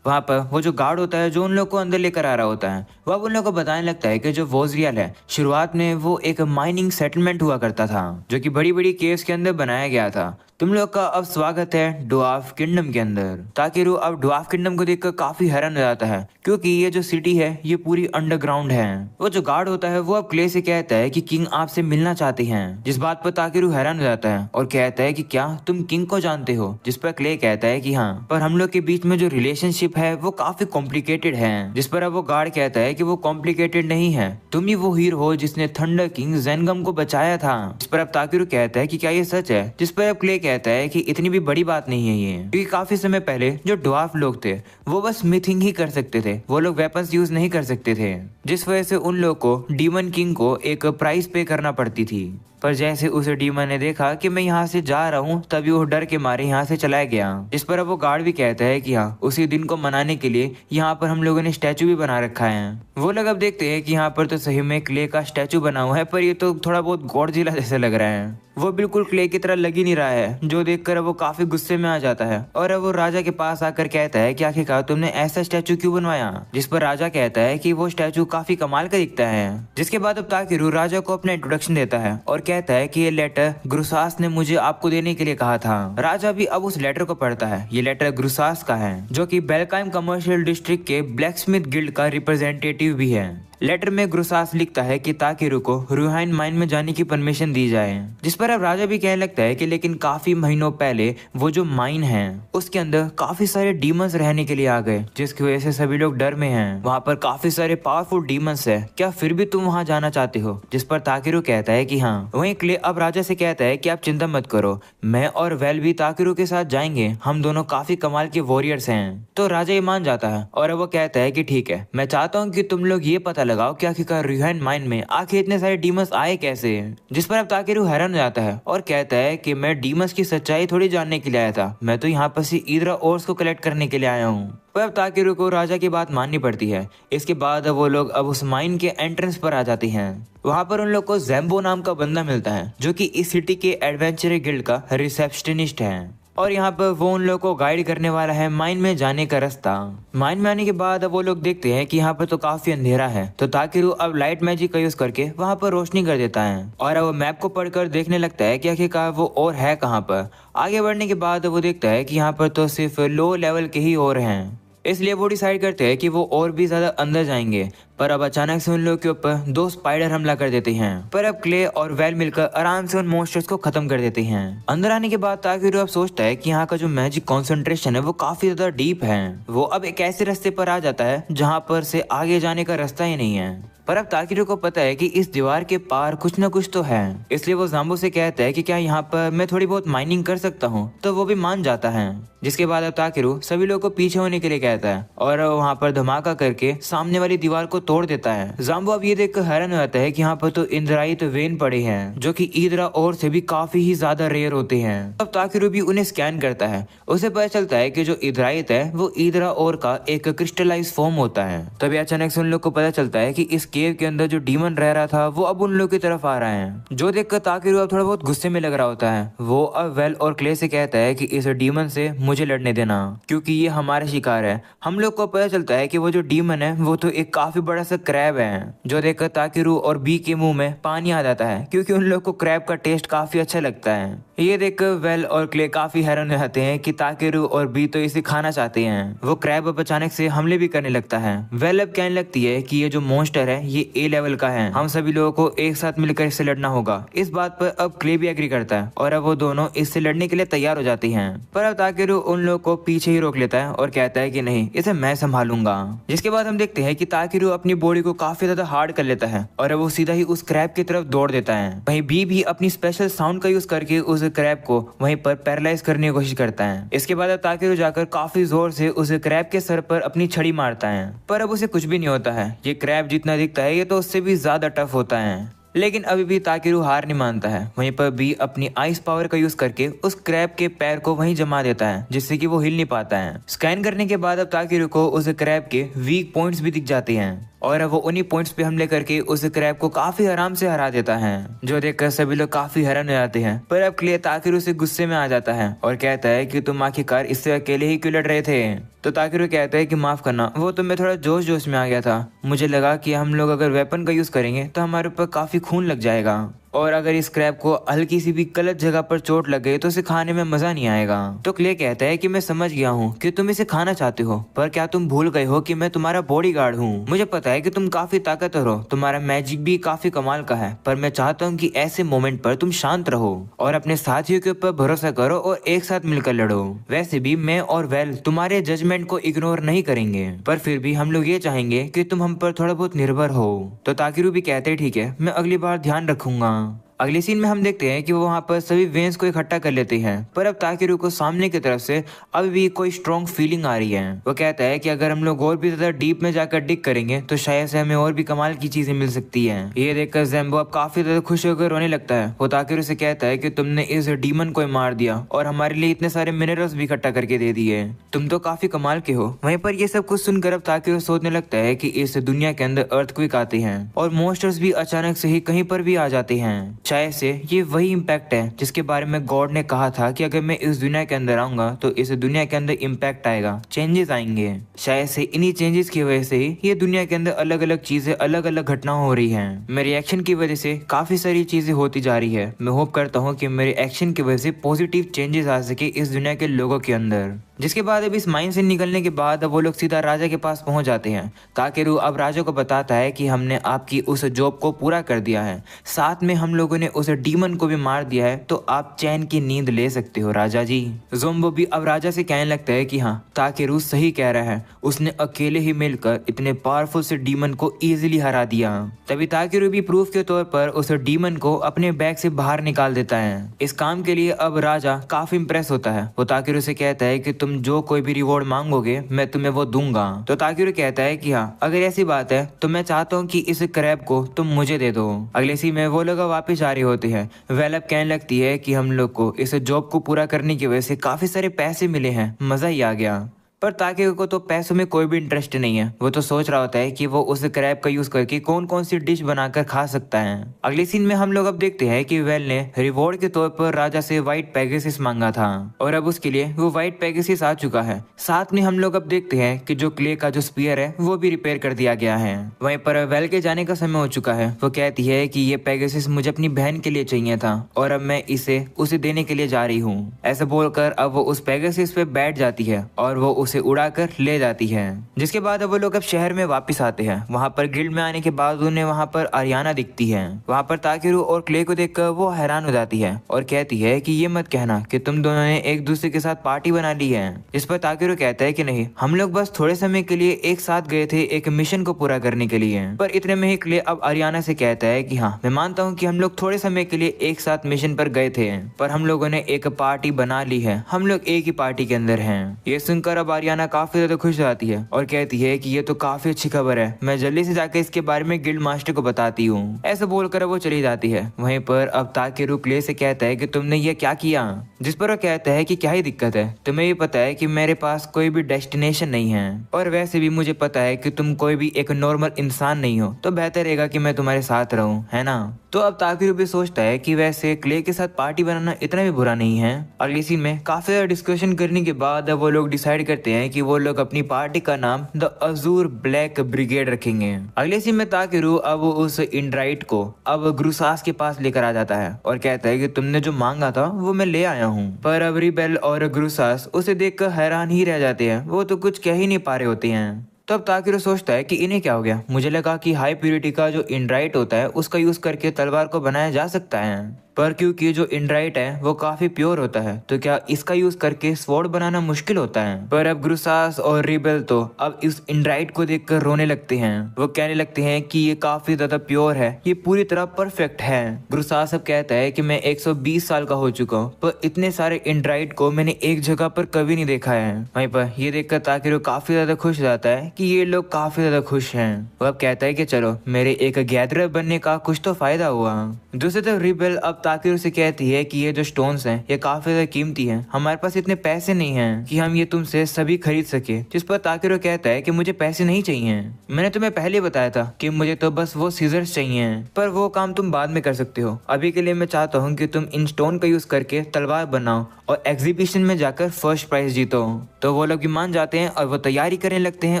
A: वहाँ पर वो जो गार्ड होता है जो उन लोग को अंदर लेकर आ रहा होता है, वह उन लोग को बताने लगता है कि जो वोजरियल है शुरुआत में वो एक माइनिंग सेटलमेंट हुआ करता था जो कि बड़ी बड़ी केव्स के अंदर बनाया गया था। तुम लोग का अब स्वागत है ड्वार्फ किंगडम के अंदर। ताकेरू अब ड्वार्फ किंगडम को देखकर काफी हैरान हो जाता है क्योंकि ये जो सिटी है ये पूरी अंडरग्राउंड है। वो जो गार्ड होता है वो अब क्ले से कहता है कि किंग आपसे मिलना चाहते हैं, जिस बात पर ताकेरू हैरान हो जाता है और कहता है कि क्या तुम किंग को जानते हो। जिस पर क्ले कहता है कि हाँ, पर हम लोग के बीच में जो रिलेशनशिप है वो काफी कॉम्प्लिकेटेड है। जिस पर अब वो गार्ड कहता है कि वो कॉम्प्लिकेटेड नहीं है, तुम ही वो हीरो हो जिसने थंडर किंग जेनगम को बचाया था। जिस पर अब ताकेरू कहता है कि क्या ये सच है। जिस पर अब क्ले कहता है कि इतनी भी बड़ी बात नहीं है ये, क्योंकि काफी समय पहले जो ड्वार्फ लोग थे वो बस स्मिथिंग ही कर सकते थे, वो लोग वेपन्स यूज नहीं कर सकते थे, जिस वजह से उन लोग को डीमन किंग को एक प्राइस पे करना पड़ती थी। पर जैसे उस डीमन ने देखा कि मैं यहाँ से जा रहा हूँ तभी वो डर के मारे यहाँ से चला गया। जिस पर अब वो गार्ड भी कहता है कि हाँ उसी दिन को मनाने के लिए यहाँ पर हम लोगों ने स्टैचू भी बना रखा है। वो लोग अब देखते हैं कि यहाँ पर तो सही में क्ले का स्टैचू बना हुआ है, पर ये तो थोड़ा बहुत गॉडजिला जैसा लग रहा है। वो बिल्कुल क्ले की तरह लग ही नहीं रहा है, जो देखकर वो काफी गुस्से में आ जाता है और अब वो राजा के पास आकर कहता है कि आखिरकार तुमने ऐसा स्टैचू क्यों बनवाया। जिस पर राजा कहता है कि वो स्टैचू काफी कमाल का दिखता है। जिसके बाद अब ताकेरू राजा को अपना इंट्रोडक्शन देता है और कहता है कि ये लेटर ग्रुसास ने मुझे आपको देने के लिए कहा था। राजा भी अब उस लेटर को पढ़ता है। ये लेटर ग्रुसास का है जो कि बेलकाइम कमर्शियल डिस्ट्रिक्ट के ब्लैकस्मिथ गिल्ड का रिप्रेजेंटेटिव भी है। लेटर में ग्रुसास लिखता है कि ताकेरू को रियोहाई माइन में जाने की परमिशन दी जाए। जिस पर अब राजा भी कहने लगता है कि लेकिन काफी महीनों पहले वो जो माइन है उसके अंदर काफी सारे डीमंस रहने के लिए आ गए, जिसकी वजह से सभी लोग डर में हैं। वहाँ पर काफी सारे पावरफुल डीमंस है, क्या फिर भी तुम वहाँ जाना चाहते हो। जिस पर ताकेरू कहता है कि हाँ। वहीं क्ले अब राजा से कहता है कि आप चिंता मत करो, मैं और वेल भी ताकेरू के साथ जाएंगे, हम दोनों काफी कमाल के वॉरियर्स हैं। तो राजा ये मान जाता है और वो कहता है कि ठीक है, मैं चाहता हूँ कि तुम लोग ये पता लगाओ कि आखिरकार रियोहाई माइन में आखिर इतने सारे डीमंस आए कैसे। जिस पर अब ताकेरू हैरान हो जाता है और कहता है कि मैं डीमंस की सच्चाई थोड़ी जानने के लिए आया था, मैं तो यहाँ पर से ईदरा ओर्स को कलेक्ट करने के लिए आया हूँ। पर अब ताकेरू को राजा की बात माननी पड़ती है। इसके बाद वो लोग अब उस माइन के एंट्रेंस पर आ जाते हैं। वहाँ पर उन लोग को जैम्बो नाम का बंदा मिलता है जो कि इस सिटी के एडवेंचर गिल्ड का रिसेप्शनिस्ट है और यहाँ पर वो उन लोग को गाइड करने वाला है माइन में जाने का रास्ता। माइन में आने के बाद अब वो लोग देखते हैं कि यहाँ पर तो काफी अंधेरा है, तो ताकेरू अब लाइट मैजिक का यूज करके वहाँ पर रोशनी कर देता है और अब वो मैप को पढ़कर देखने लगता है कि आखिरकार वो और है कहाँ पर। आगे बढ़ने के बाद वो देखता है कि यहाँ पर तो सिर्फ लो लेवल के ही और हैं, इसलिए वो डिसाइड करते हैं कि वो और भी ज्यादा अंदर जाएंगे। पर अब अचानक से उन लोगों के ऊपर 2 स्पाइडर हमला कर देते हैं। पर अब क्ले और वेल मिलकर आराम से उन मॉन्स्टर्स को खत्म कर देते हैं। अंदर आने के बाद ताकेरू अब सोचता है कि यहाँ का जो मैजिक कंसंट्रेशन है वो काफी ज्यादा डीप है। वो अब एक ऐसे रास्ते पर आ जाता है जहाँ पर से आगे जाने का रास्ता ही नहीं है। पर अब ताकेरू को पता है कि इस दीवार के पार कुछ न कुछ तो है, इसलिए वो ज़ाम्बो से कहता है कि क्या यहाँ पर मैं थोड़ी बहुत माइनिंग कर सकता हूँ, तो वो भी मान जाता है। जिसके बाद अब ताकेरू सभी लोगों को पीछे होने के लिए कहता है और वहाँ पर धमाका करके सामने वाली दीवार को तोड़ देता है। ज़ाम्बो अब ये देखकर हैरान हो जाता है कि यहाँ पर तो इंद्रायित वेन पड़े हैं जो कि ईदरा और से भी काफी ही ज्यादा रेयर होते हैं। अब ताकेरू भी उन्हें स्कैन करता है। उसे पता चलता है कि जो इंद्रायित है वो ईदरा और का एक क्रिस्टलाइज फॉर्म होता है। तभी अचानक से उन लोग को पता चलता है कि इस केव के अंदर जो डीमन रह रहा था वो अब उन लोग की तरफ आ रहा है, जो देखकर ताकेरू अब थोड़ा बहुत गुस्से में लग रहा होता है। वो अब वेल और क्ले से कहता है कि इस डीमन से मुझे लड़ने देना, क्योंकि ये हमारा शिकार है। हम लोग को पता चलता है कि वो जो डीमन है वो तो एक काफी बड़ा सा क्रैब है, जो देखकर ताकेरू और बी के मुंह में पानी आ जाता है, क्योंकि उन लोग को क्रैब का टेस्ट काफी अच्छा लगता है। ये देखकर वेल और क्ले काफी हैरान हो जाते हैं कि ताकेरू और बी तो इसे खाना चाहते हैं। वो क्रैब अब अचानक से हमले भी करने लगता है। वेल अब कहने लगती है कि ये जो मॉन्स्टर है ये ए लेवल का है, हम सभी लोगों को एक साथ मिलकर इससे लड़ना होगा। इस बात पर अब क्ले भी एग्री करता है और अब वो दोनों इससे लड़ने के लिए तैयार हो जाती हैं। पर अब ताकेरू उन लोगों को पीछे ही रोक लेता है और कहता है कि नहीं, इसे मैं संभालूंगा। जिसके बाद हम देखते हैं कि ताकेरू अपनी बॉडी को काफी ज्यादा हार्ड कर लेता है और अब वो सीधा ही उस क्रैब की तरफ दौड़ देता है। वहीं बी भी अपनी स्पेशल साउंड का यूज करके उस क्रैब को वहीं पर पैरालाइज करने की कोशिश करता है। इसके बाद अब ताकेरू जाकर काफी जोर से उस क्रैब के सर पर अपनी छड़ी मारता है, पर अब उसे कुछ भी नहीं होता है। ये क्रैब जितना दिखता है ये तो उससे भी ज्यादा टफ होता है, लेकिन अभी भी ताकेरू हार नहीं मानता है। वहीं पर बी अपनी आइस पावर का यूज करके उस क्रैब के पैर को वहीं जमा देता है, जिससे कि वो हिल नहीं पाता है। स्कैन करने के बाद अब ताकेरू को उस क्रैब के वीक पॉइंट्स भी दिख जाते हैं और अब वो उन्हीं पॉइंट्स पे हमले करके उस क्रैब को काफी आराम से हरा देता है, जो देखकर सभी लोग काफी हैरान हो जाते हैं। पर अब क्ले ताकेरू से गुस्से में आ जाता है और कहता है कि तुम आखिरकार इससे अकेले ही क्यों लड़ रहे थे। तो ताकेरू कहता है कि माफ करना, वो तो मैं थोड़ा जोश में आ गया था। मुझे लगा कि हम लोग अगर वेपन का यूज करेंगे तो हमारे ऊपर काफी खून लग जाएगा, और अगर इस क्रैब को हल्की सी भी गलत जगह पर चोट लग गई तो इसे खाने में मजा नहीं आएगा। तो क्ले कहता है कि मैं समझ गया हूँ कि तुम इसे खाना चाहते हो, पर क्या तुम भूल गए हो कि मैं तुम्हारा बॉडीगार्ड हूँ। मुझे पता है कि तुम काफी ताकतवर हो, तुम्हारा मैजिक भी काफी कमाल का है, पर मैं चाहता हूँ कि ऐसे मोमेंट पर तुम शांत रहो और अपने साथियों के ऊपर भरोसा करो और एक साथ मिलकर लड़ो। वैसे भी मैं और वेल तुम्हारे जजमेंट को इग्नोर नहीं करेंगे, पर फिर भी हम लोग ये चाहेंगे कि तुम हम पर थोड़ा बहुत निर्भर हो। तो ताकेरू भी कहते हैं ठीक है, मैं अगली बार ध्यान रखूंगा। अगले सीन में हम देखते हैं कि वो वहाँ पर सभी वेन्स को इकट्ठा कर लेते हैं, पर अब ताकेरू को सामने की तरफ से अभी भी कोई स्ट्रॉन्ग फीलिंग आ रही है। वो कहता है कि अगर हम लोग और भी ज्यादा डीप में जाकर डिग करेंगे तो शायद से हमें और भी कमाल की चीजें मिल सकती है। ये देखकर ज़ैम्बो अब काफी ज्यादा खुश होकर रोने लगता है। वो ताकेरू से कहता है कि तुमने इस डीमन को मार दिया और हमारे लिए इतने सारे मिनरल्स भी इकट्ठा करके दे दिए, तुम तो काफी कमाल के हो। वहीं पर ये सब कुछ सुनकर अब ताकेरू सोचने लगता है कि इस दुनिया के अंदर अर्थक्वेक आते हैं और मॉन्स्टर्स भी अचानक से ही कहीं पर भी आ जाते हैं। शायद से ये वही इम्पैक्ट है जिसके बारे में गॉड ने कहा था कि अगर मैं इस दुनिया के अंदर आऊंगा तो इस दुनिया के अंदर इम्पैक्ट आएगा, चेंजेस आएंगे। शायद से इन्हीं चेंजेस की वजह से ही ये दुनिया के अंदर अलग अलग चीजें, अलग अलग घटना हो रही हैं। मेरे एक्शन की वजह से काफी सारी चीजें होती जा रही है। मैं होप करता हूँ कि मेरे एक्शन की वजह से पॉजिटिव चेंजेस आ सके इस दुनिया के लोगों के अंदर। जिसके बाद अब इस माइन से निकलने के बाद अब वो लोग सीधा राजा के पास पहुंच जाते हैं। ताकेरू अब राजा को बताता है कि हमने आपकी उस जॉब को पूरा कर दिया है, साथ में हम लोगों ने उस डीमन को भी मार दिया है, तो आप चैन की नींद ले सकते हो राजा जी। ज़ोम्बो भी अब राजा से कहने लगता है कि हाँ, ताकेरू सही कह रहा है, उसने अकेले ही मिलकर इतने पावरफुल से डीमन को इजीली हरा दिया। तभी ताकेरू भी प्रूफ के तौर पर उस डीमन को अपने बैग से बाहर निकाल देता है। इस काम के लिए अब राजा काफी इंप्रेस होता है। वो ताकेरू से कहता है कि तुम जो कोई भी रिवॉर्ड मांगोगे मैं तुम्हें वो दूंगा। तो ताकेरू कहता है कि हाँ, अगर ऐसी बात है तो मैं चाहता हूँ कि इस क्रैब को तुम मुझे दे दो। अगले सीन में वो लोग वापस आ रहे होते हैं। वेल अब कहने लगती है कि हम लोग को इस जॉब को पूरा करने की वजह से काफी सारे पैसे मिले हैं, मजा ही आ गया। पर ताकेरू को तो पैसों में कोई भी इंटरेस्ट नहीं है। वो तो सोच रहा होता है कि वो उस क्रैब का यूज करके कौन कौन सी डिश बनाकर खा सकता है। अगले सीन में हम लोग अब देखते हैं कि वेल ने रिवॉर्ड के तौर पर राजा से व्हाइट पेगासस मांगा था और अब उसके लिए वो व्हाइट पेगासस आ चुका है। साथ में हम लोग अब देखते हैं कि जो क्ले का जो स्पीयर है वो भी रिपेयर कर दिया गया है। वहीं पर वेल के जाने का समय हो चुका है। वो कहती है कि ये पेगासस मुझे अपनी बहन के लिए चाहिए था और अब मैं इसे उसे देने के लिए जा रही हूँ। ऐसा बोलकर अब वो उस पेगासस पे बैठ जाती है और वो उसे उड़ाकर ले जाती है। जिसके बाद वो लोग अब शहर में वापस आते हैं। वहाँ पर गिल्ड में आने के बाद उन्हें वहाँ पर आरियाना दिखती है। वहाँ पर ताकेरू और क्ले को देखकर वो हैरान हो जाती है और कहती है कि ये मत कहना कि तुम दोनों ने एक दूसरे के साथ पार्टी बना ली है। इस पर ताकेरू कहता है कि नहीं, हम लोग बस थोड़े समय के लिए एक साथ गए थे एक मिशन को पूरा करने के लिए। पर इतने में ही क्ले अब आरियाना से कहता है कि हाँ, मैं मानता हूँ कि हम लोग थोड़े समय के लिए एक साथ मिशन पर गए थे, पर हम लोगों ने एक पार्टी बना ली है, हम लोग एक ही पार्टी के अंदर हैं। ये सुनकर अब आरियाना काफी ज्यादा खुश हो जाती है और कहती है कि ये तो काफी अच्छी खबर है, मैं जल्दी से जाकर इसके बारे में गिल्ड मास्टर को बताती हूँ। ऐसा बोलकर वो चली जाती है। वहीं पर अब ताकेरू क्ले से कहता है कि तुमने ये क्या किया, जिस पर वो कहता है कि क्या ही दिक्कत है, तुम्हें भी पता है कि मेरे पास कोई भी डेस्टिनेशन नहीं है और वैसे भी मुझे पता है कि तुम कोई भी एक नॉर्मल इंसान नहीं हो, तो बेहतर रहेगा कि मैं तुम्हारे साथ रहूं, है ना। तो अब ताकेरू भी सोचता है कि वैसे क्ले के साथ पार्टी बनाना इतना भी बुरा नहीं है। अगली सीन में काफी ज्यादा डिस्कशन करने के बाद वो लोग डिसाइड करते हैं कि वो लोग अपनी पार्टी का नाम द अजूर ब्लैक ब्रिगेड रखेंगे। अगले सीन में ताकेरू अब उस इंड्राइट को अब ग्रुसास के पास लेकर आ जाता है और कहता है कि तुमने जो मांगा था वो मैं ले आया हूँ। पर अब रिबेल और ग्रुसास उसे देखकर हैरान ही रह जाते हैं, वो तो कुछ कह ही नहीं पा रहे होते हैं। तब ताकेरू सोचता है कि इन्हें क्या हो गया, मुझे लगा कि हाई प्योरिटी का जो इंड्राइट होता है उसका यूज करके तलवार को बनाया जा सकता है, पर क्योंकि जो इंड्राइट है वो काफी प्योर होता है, तो क्या इसका यूज करके स्वॉर्ड बनाना मुश्किल होता है। पर अब ग्रुसास और रिबेल तो अब इस इंड्राइट को देखकर रोने लगते हैं। वो कहने लगते हैं कि ये काफी ज्यादा प्योर है, ये पूरी तरह परफेक्ट है। ग्रुसास अब कहता है कि मैं 120 साल का हो चुका हूँ, पर इतने सारे इंड्राइट को मैंने एक जगह पर कभी नहीं देखा है। वहीं पर ये देखकर ताकेरू काफी ज्यादा खुश हो जाता है कि ये लोग काफी ज्यादा खुश हैं। वो अब कहता है कि चलो मेरे एक गैदरर बनने का कुछ तो फायदा हुआ। दूसरी तरफ रिबेल अब ताकेरू से कहती है कि ये जो स्टोन्स हैं ये काफी ज्यादा कीमती हैं, हमारे पास इतने पैसे नहीं हैं कि हम ये तुमसे सभी खरीद सके। जिस पर ताकेरू कहता है कि मुझे पैसे नहीं चाहिए, मैंने तुम्हें पहले बताया था कि मुझे तो बस वो सीजर्स चाहिए, पर वो काम तुम बाद में कर सकते हो, अभी के लिए मैं चाहता हूँ कि तुम इन स्टोन का यूज करके तलवार बनाओ और एग्जीबिशन में जाकर फर्स्ट प्राइज जीतो। तो वो लोग भी मान जाते हैं और वो तैयारी करने लगते हैं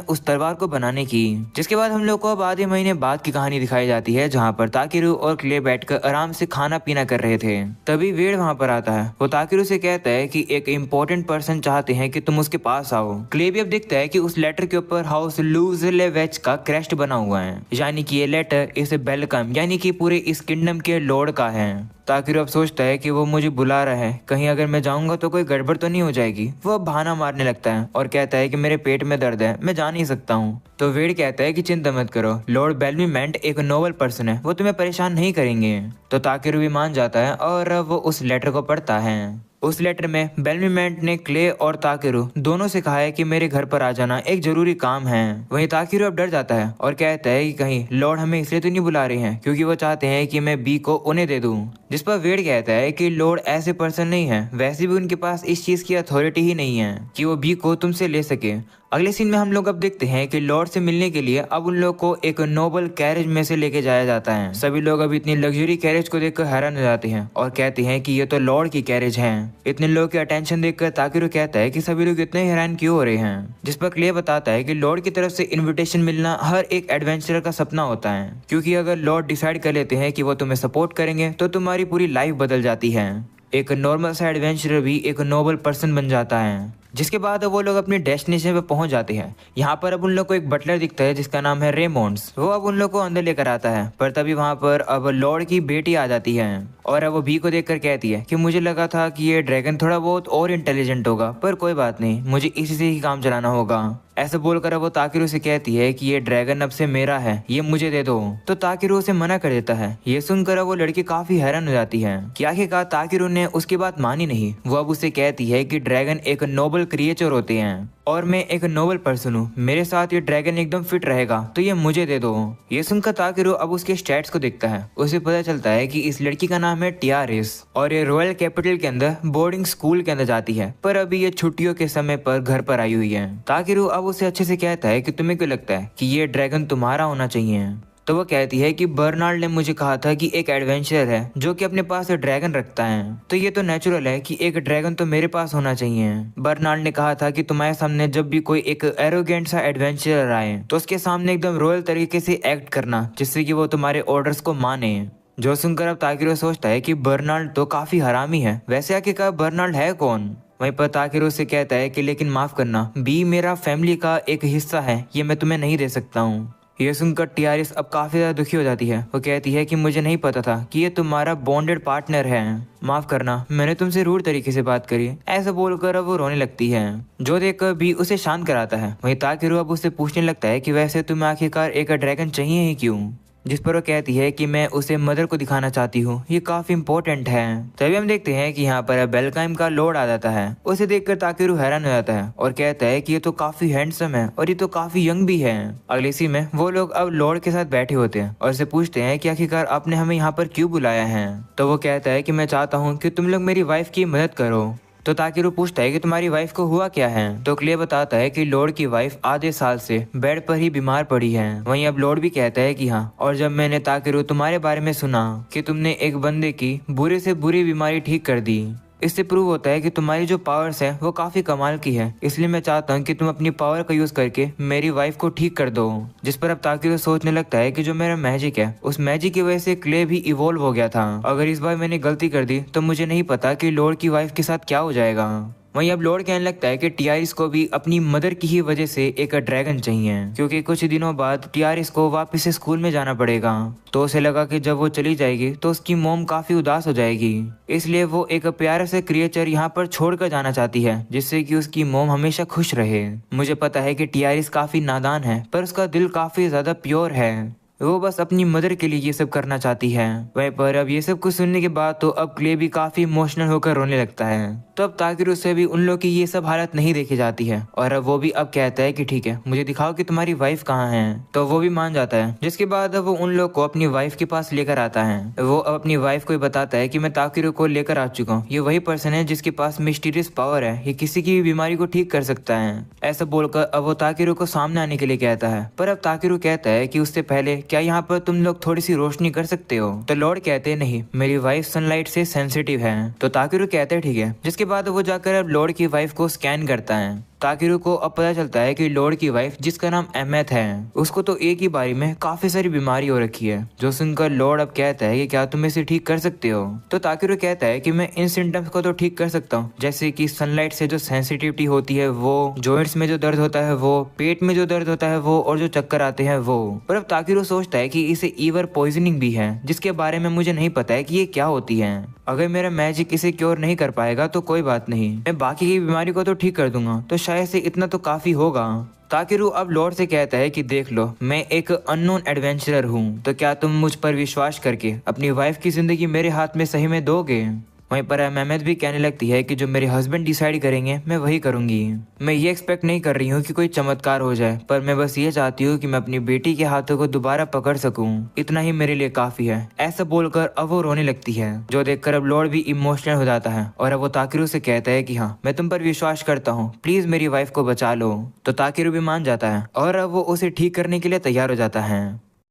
A: उस तलवार को बनाने की। जिसके बाद हम लोग को अब आधे महीने बाद की कहानी दिखाई जाती है, जहाँ पर ताकेरू और क्ले बैठकर आराम से खाना पीना कर रहे थे। तभी वेड वहाँ पर आता है। वो ताकेरू से कहता है कि एक इम्पोर्टेंट पर्सन चाहते हैं कि तुम उसके पास आओ। क्ले भी अब देखता है कि उस लेटर के ऊपर हाउस लूजलेवेच का क्रेस्ट बना हुआ है, यानी कि ये लेटर इस बेलकम यानी कि पूरे इस किंगडम के लॉर्ड का है। ताकेरू अब सोचता है कि वो मुझे बुला रहा है, कहीं अगर मैं जाऊंगा तो कोई गड़बड़ तो नहीं हो जाएगी। वो बहाना मारने लगता है और कहता है कि मेरे पेट में दर्द है, मैं जा नहीं सकता हूँ। तो वेड कहता है कि चिंता मत करो, लॉर्ड बेलमीमेंट एक नोबल पर्सन है, वो तुम्हें परेशान नहीं करेंगे। तो ताकेरू भी मान जाता है और वो उस लेटर को पढ़ता है। उस लेटर में बेलमीमेंट ने क्ले और ताकेरू दोनों से कहा है कि मेरे घर पर आ जाना, एक जरूरी काम है। वहीं ताकेरू अब डर जाता है और कहता है कि कहीं लॉर्ड हमें इसलिए तो नहीं बुला रहे हैं क्योंकि वो चाहते हैं कि मैं बी को उन्हें दे दूं। जिस पर वेड कहता है कि लॉर्ड ऐसे पर्सन नहीं है, वैसे भी उनके पास इस चीज की अथॉरिटी ही नहीं है कि वो बी को तुमसे ले सके। अगले सीन में हम लोग अब देखते हैं कि लॉर्ड से मिलने के लिए अब उन लोग को एक नोबल कैरेज में से लेके जाया जाता है। सभी लोग अब इतनी लग्जरी कैरेज को देखकर हैरान हो जाते हैं और कहते हैं कि ये तो लॉर्ड की कैरेज है। इतने लोगों के अटेंशन देखकर ताकेरू कहता है कि सभी लोग इतने हैरान क्यों हो रहे हैं। जिस पर क्ले बताता है कि लॉर्ड की तरफ से इन्विटेशन मिलना हर एक एडवेंचरर का सपना होता है, क्योंकि अगर लॉर्ड डिसाइड कर लेते हैं कि वो तुम्हें सपोर्ट करेंगे तो तुम्हारी पूरी लाइफ बदल जाती है। एक नॉर्मल सा एडवेंचरर भी एक नोबल पर्सन बन जाता है। जिसके बाद वो लोग अपनी डेस्टिनेशन पे पहुंच जाते हैं। यहाँ पर अब उन लोग को एक बटलर दिखता है जिसका नाम है रेमोंड्स। वो अब उन लोग को अंदर लेकर आता है, पर तभी वहाँ पर अब लॉर्ड की बेटी आ जाती है और अब वो बी को देखकर कहती है कि मुझे लगा था कि ये ड्रैगन थोड़ा बहुत और इंटेलिजेंट होगा, पर कोई बात नहीं, मुझे इसी से ही काम चलाना होगा। ऐसा बोलकर वो ताकेरू से कहती है कि ये ड्रैगन अब से मेरा है, ये मुझे दे दो। तो ताकेरू उसे मना कर देता है। ये सुनकर वो लड़की काफी हैरान हो जाती है कि आखिरकार ताकेरू ने उसकी बात मानी नहीं। वो अब उसे कहती है कि ड्रैगन एक नोबल क्रिएचर होते हैं और मैं एक नोबल पर्सन हूँ, मेरे साथ ये ड्रैगन एकदम फिट रहेगा, तो ये मुझे दे दो। ये सुनकर ताकेरू अब उसके स्टैट्स को देखता है। उसे पता चलता है कि इस लड़की का नाम है टियारिस और ये रॉयल कैपिटल के अंदर बोर्डिंग स्कूल के अंदर जाती है, पर अभी ये छुट्टियों के समय पर घर पर आई हुई है। ताकेरू अब उसे अच्छे से कहता है कि तुम्हें क्यों लगता है कि ये ड्रैगन तुम्हारा होना चाहिए। तो वो कहती है कि बर्नार्ड ने मुझे कहा था कि एक एडवेंचरर है जो कि अपने पास ड्रैगन रखता है, तो ये तो नेचुरल है कि एक ड्रैगन तो मेरे पास होना चाहिए। बर्नार्ड ने कहा था कि तुम्हारे सामने जब भी कोई एक एरोगेंट सा एडवेंचरर आए तो उसके सामने एकदम रॉयल तरीके से एक्ट करना, जिससे कि वो तुम्हारे ऑर्डर्स को माने। जो सुनकर अब ताकेरू सोचता है कि बर्नार्ड तो काफी हरामी है। वैसे आखिरकार बर्नार्ड है कौन? वहीं पर ताकेरू उससे कहता है कि लेकिन माफ करना, बी मेरा फैमिली का एक हिस्सा है, ये मैं तुम्हें नहीं दे सकता हूँ। ये सुनकर टियारिस अब काफी ज्यादा दुखी हो जाती है। वो कहती है कि मुझे नहीं पता था कि ये तुम्हारा बॉन्डेड पार्टनर है, माफ करना, मैंने तुमसे रूड तरीके से बात करी। ऐसा बोलकर अब वो रोने लगती है, जो देखकर भी उसे शांत कराता है। वहीं ताकेरू अब उससे पूछने लगता है कि वैसे तुम्हें आखिरकार एक ड्रैगन चाहिए ही क्यों, जिस पर वो कहती है कि मैं उसे मदर को दिखाना चाहती हूँ, ये काफी इम्पोर्टेंट है। तभी हम देखते हैं कि यहाँ पर बेलकाइम का लॉर्ड आ जाता है। उसे देखकर ताकेरू हैरान हो जाता है और कहता है कि ये तो काफी हैंडसम है और ये तो काफी यंग भी है। अगली सीन में वो लोग अब लॉर्ड के साथ बैठे होते हैं और उसे पूछते हैं कि आखिरकार आपने हमें यहाँ पर क्यों बुलाया है। तो वो कहता है कि मैं चाहता हूँ कि तुम लोग मेरी वाइफ की मदद करो। तो ताकेरू पूछता है कि तुम्हारी वाइफ को हुआ क्या है। तो क्ले बताता है कि लॉर्ड की वाइफ आधे साल से बेड पर ही बीमार पड़ी है। वहीं अब लॉर्ड भी कहता है कि हाँ, और जब मैंने ताकेरू तुम्हारे बारे में सुना कि तुमने एक बंदे की बुरे से बुरी बीमारी ठीक कर दी, इससे प्रूव होता है कि तुम्हारी जो पावर्स है वो काफी कमाल की है, इसलिए मैं चाहता हूँ कि तुम अपनी पावर का यूज करके मेरी वाइफ को ठीक कर दो। जिस पर अब ताकेरू सोचने लगता है कि जो मेरा मैजिक है उस मैजिक की वजह से क्ले भी इवोल्व हो गया था। अगर इस बार मैंने गलती कर दी तो मुझे नहीं पता कि लॉर्ड की वाइफ के साथ क्या हो जाएगा। वहीं अब लॉर्ड कहने लगता है कि टियारिस को भी अपनी मदर की ही वजह से एक ड्रैगन चाहिए, क्योंकि कुछ दिनों बाद टियारिस को वापस से स्कूल में जाना पड़ेगा। तो उसे लगा कि जब वो चली जाएगी तो उसकी मॉम काफी उदास हो जाएगी, इसलिए वो एक प्यारे से क्रिएचर यहाँ पर छोड़कर जाना चाहती है, जिससे कि उसकी मॉम हमेशा खुश रहे। मुझे पता है कि टियारिस काफी नादान है, पर उसका दिल काफी ज्यादा प्योर है, वो बस अपनी मदर के लिए ये सब करना चाहती है। वहीं पर अब ये सब कुछ सुनने के बाद तो अब क्ले भी काफी इमोशनल होकर रोने लगता है। तो अब ताकेरू से भी उन लोग की ये सब हालत नहीं देखी जाती है और अब वो भी अब कहता है कि ठीक है, मुझे दिखाओ कि तुम्हारी वाइफ कहाँ है। तो वो भी मान जाता है, जिसके बाद अब वो उन लोग को अपनी वाइफ के पास लेकर आता है। वो अब अपनी वाइफ को बताता है कि मैं ताकेरू को लेकर आ चुका हूँ, ये वही पर्सन है जिसके पास मिस्टीरियस पावर है, ये किसी की भी बीमारी को ठीक कर सकता है। ऐसा बोलकर अब वो ताकेरू को सामने आने के लिए कहता है, पर अब ताकेरू कहता है कि उससे पहले क्या यहाँ पर तुम लोग थोड़ी सी रोशनी कर सकते हो। तो लॉर्ड कहते हैं नहीं, मेरी वाइफ सनलाइट से सेंसिटिव है। तो ताकेरू कहते हैं ठीक है। जिसके बाद वो जाकर अब लॉर्ड की वाइफ को स्कैन करता है। ताकेरू को अब पता चलता है कि लॉर्ड की वाइफ, जिसका नाम एमेथ है, उसको तो एक ही बारी में काफी सारी बीमारी हो रखी है। जो सुनकर लॉर्ड अब कहता है कि क्या तुम इसे ठीक कर सकते हो। तो ताकेरू कहता है कि मैं इन सिम्टम्स को तो ठीक कर सकता हूँ, जैसे कि सनलाइट से जो सेंसिटिविटी होती है वो, जॉइंट्स में जो दर्द होता है वो, पेट में जो दर्द होता है वो, और जो चक्कर आते हैं वो। पर अब ताकेरू सोचता है कि इसे ईवर पॉइजनिंग भी है, जिसके बारे में मुझे नहीं पता है कि ये क्या होती है। अगर मेरा मैजिक इसे क्योर नहीं कर पाएगा तो कोई बात नहीं, मैं बाकी की बीमारी को तो ठीक कर दूंगा, तो शायद से इतना तो काफी होगा। ताकेरू अब लॉर्ड से कहता है कि देख लो, मैं एक अननोन एडवेंचरर हूँ, तो क्या तुम मुझ पर विश्वास करके अपनी वाइफ की जिंदगी मेरे हाथ में सही में दोगे। वहीं पर मेहमत भी कहने लगती है कि जो मेरे हस्बैंड डिसाइड करेंगे मैं वही करूंगी। मैं ये एक्सपेक्ट नहीं कर रही हूँ कि कोई चमत्कार हो जाए, पर मैं बस ये चाहती हूँ कि मैं अपनी बेटी के हाथों को दोबारा पकड़ सकूं, इतना ही मेरे लिए काफी है। ऐसा बोलकर अब वो रोने लगती है, जो देखकर अब लॉर्ड भी इमोशनल हो जाता है और अब वो ताकेरू से कहता है कि हाँ, मैं तुम पर विश्वास करता हूँ, प्लीज मेरी वाइफ को बचा लो। तो ताकेरू भी मान जाता है और अब वो उसे ठीक करने के लिए तैयार हो जाता है।